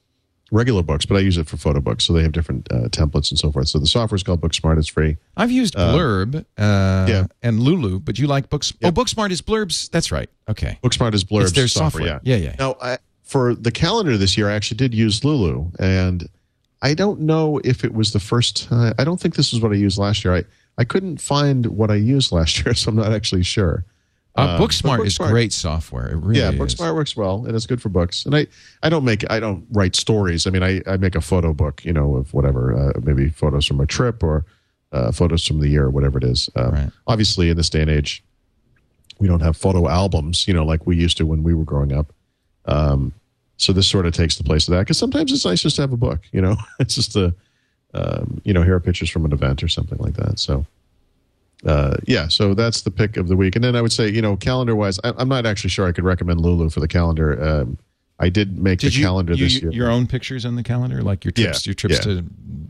regular books, but I use it for photo books. So they have different templates and so forth. So the software is called Booksmart. It's free. I've used Blurb and Lulu, but you like Books? Yep. Oh, Booksmart is Blurb's. That's right. Okay. Booksmart is Blurb's it's their software. Yeah. Now, for the calendar this year, I actually did use Lulu, and I don't know if it was the first time. I don't think this is what I used last year. I couldn't find what I used last year, so I'm not actually sure. Booksmart is great software. It really is. Booksmart works well, and it's good for books. And I don't write stories. I mean, I make a photo book, of whatever, maybe photos from a trip or photos from the year or whatever it is. Right. Obviously, in this day and age, we don't have photo albums, like we used to when we were growing up. So this sort of takes the place of that, because sometimes it's nice just to have a book. It's just here are pictures from an event or something like that. So. So that's the pick of the week. And then I would say, calendar-wise, I'm not actually sure I could recommend Lulu for the calendar. I did make the calendar this year. Your own pictures on the calendar, like your trips to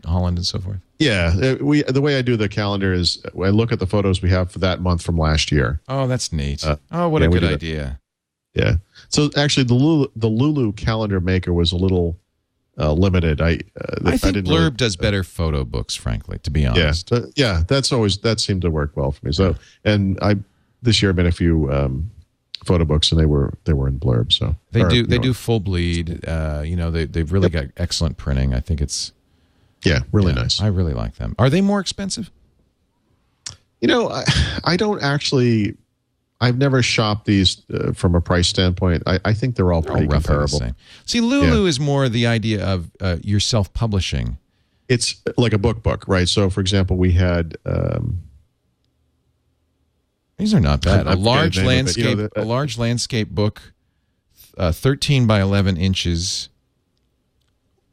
Holland and so forth? Yeah. The way I do the calendar is I look at the photos we have for that month from last year. Oh, that's neat. What a good idea. Yeah. So actually, the Lulu calendar maker was a little... limited. I think Blurb does better photo books, frankly, to be honest. That seemed to work well for me. So, and this year I made a few photo books, and they were in Blurb. So they do full bleed. They've really got excellent printing. I think it's really nice. I really like them. Are they more expensive? I don't actually. I've never shopped these from a price standpoint. I think they're all pretty comparable. See, Lulu is more the idea of your self-publishing. It's like a book, right? So, for example, we had... these are not bad. A large landscape book, 13 by 11 inches,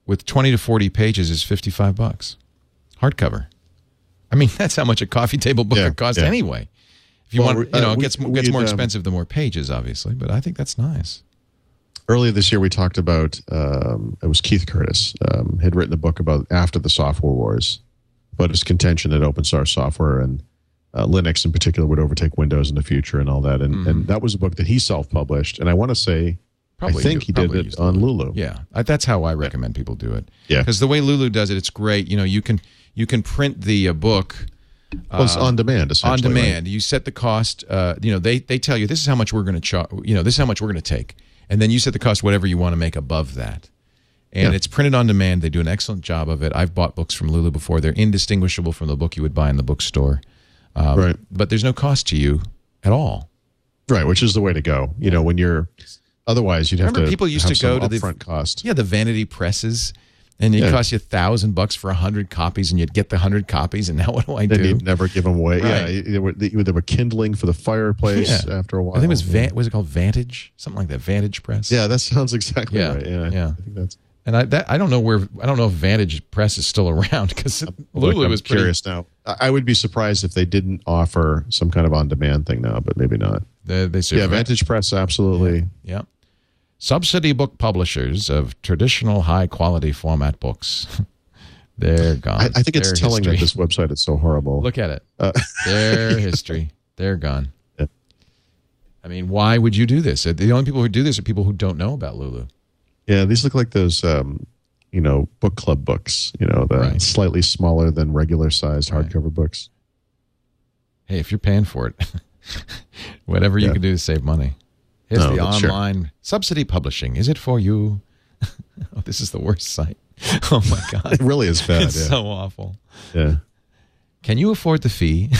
with 20 to 40 pages is $55. Hardcover. I mean, that's how much a coffee table book would cost anyway. If you want, it gets more expensive the more pages, obviously, but I think that's nice. Earlier this year, we talked about, it was Keith Curtis, had written a book about after the software wars, about his contention that open source software and Linux in particular would overtake Windows in the future and all that. And that was a book that he self-published. And I want to say, I think he did it on Lulu. Yeah, that's how I recommend people do it. Yeah. Because the way Lulu does it, it's great. You can print the book. It's on demand, essentially. On demand, right? You set the cost. They tell you this is how much we're going to charge. This is how much we're going to take, and then you set the cost whatever you want to make above that. And it's printed on demand. They do an excellent job of it. I've bought books from Lulu before. They're indistinguishable from the book you would buy in the bookstore. Right. But there's no cost to you at all. Right, which is the way to go. When you're otherwise you'd have to. Remember, people used to go to the upfront cost. Yeah, the vanity presses. And it cost you $1,000 for 100 copies, and you'd get the 100 copies. And now what do I do? Then you'd never give them away. Right. Yeah, they were kindling for the fireplace after a while. I think it was it called Vantage, something like that, Vantage Press. Yeah, that sounds exactly right. Yeah. I think that's. And I don't know if Vantage Press is still around because Lulu was curious now. I would be surprised if they didn't offer some kind of on-demand thing now, but maybe not. They Vantage Press, absolutely. Yeah. Subsidy book publishers of traditional high-quality format books. They're gone. I think it's telling that this website is so horrible. Look at it. Their history. They're gone. Yeah. I mean, why would you do this? The only people who do this are people who don't know about Lulu. Yeah, these look like those, book club books, slightly smaller than regular-sized hardcover books. Hey, if you're paying for it, whatever you can do to save money. Here's the online subsidy publishing. Is it for you? Oh, this is the worst site. Oh, my God. It really is bad. It's so awful. Yeah. Can you afford the fee?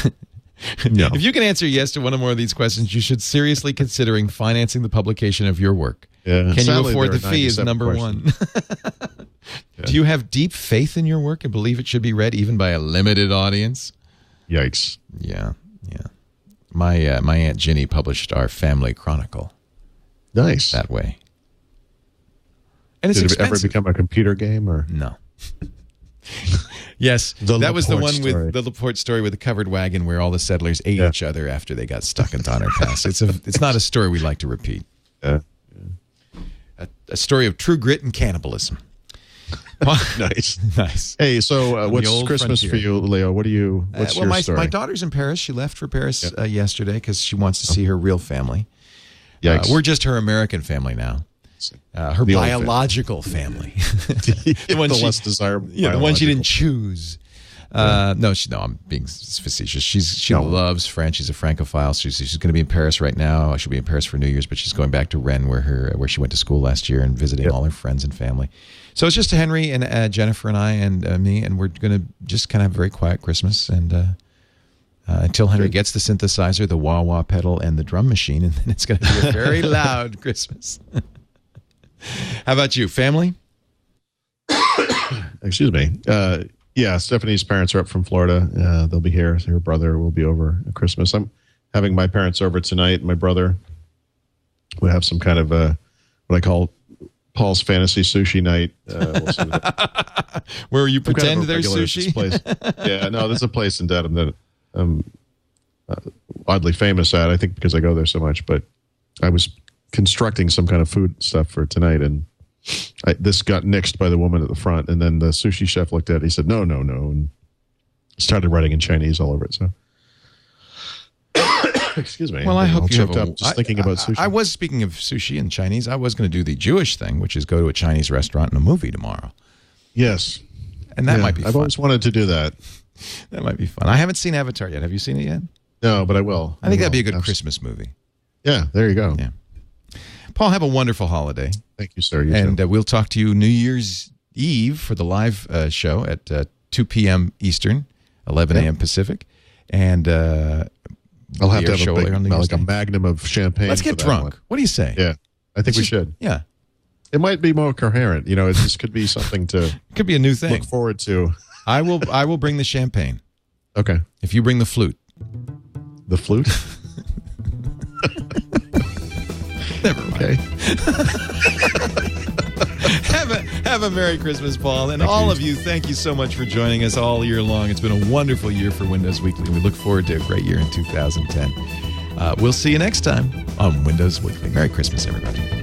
No. If you can answer yes to one or more of these questions, you should seriously considering financing the publication of your work. Yeah. Can you afford the fee is number one. Do you have deep faith in your work and believe it should be read even by a limited audience? Yikes. Yeah. My Aunt Ginny published our family chronicle. Nice. That way. And it's Did it expensive. ever become a computer game? Or no. Yes, that was the one with the Laporte story with the covered wagon where all the settlers ate each other after they got stuck in Donner Pass. It's not a story we like to repeat. Yeah. A story of true grit and cannibalism. Nice. Hey, so what's Christmas for you, Leo? What's your story? My daughter's in Paris. She left for Paris yesterday because she wants to see her real family. Yikes. We're just her American family now. Her biological family. The less desirable. Yeah, the one she didn't choose. No, I'm being facetious. She loves France. She's a Francophile. She's going to be in Paris right now. She'll be in Paris for New Year's, but she's going back to Rennes where she went to school last year and visiting all her friends and family. So it's just Henry and Jennifer and I and me, and we're going to just kind of have a very quiet Christmas and until Henry gets the synthesizer, the wah-wah pedal, and the drum machine, and then it's going to be a very loud Christmas. How about you, family? Excuse me. Yeah, Stephanie's parents are up from Florida. They'll be here. Her brother will be over at Christmas. I'm having my parents over tonight. My brother. We have some kind of what I call Paul's fantasy sushi night. We'll see where you pretend there's sushi? Place. Yeah, no, there's a place in Dedham that I'm oddly famous at. I think because I go there so much. But I was constructing some kind of food stuff for tonight, and this got nixed by the woman at the front, and then the sushi chef looked at it. He said, no, and started writing in Chinese all over it. So, excuse me. Well, I hope you have thinking about sushi. I was speaking of sushi and Chinese. I was going to do the Jewish thing, which is go to a Chinese restaurant and a movie tomorrow. Yes, and that might be fun. I've always wanted to do that. That might be fun. I haven't seen Avatar yet. Have you seen it yet? No, but I will. I think that'd be a good Christmas movie. Yeah, there you go. Yeah. Paul, have a wonderful holiday. Thank you, sir. And we'll talk to you New Year's Eve for the live show at 2 p.m. Eastern, 11 a.m. Pacific. And I'll have to have a magnum of champagne. Let's get drunk. What do you say? Yeah, I think we should. Yeah. It might be more coherent. It just could be something to it could be a new thing. Look forward to. I will bring the champagne. Okay. If you bring the flute. The flute? Never mind. Okay. Have a Merry Christmas, Paul. And all of you, thank you so much for joining us all year long. It's been a wonderful year for Windows Weekly, and we look forward to a great year in 2010. We'll see you next time on Windows Weekly. Merry Christmas, everybody.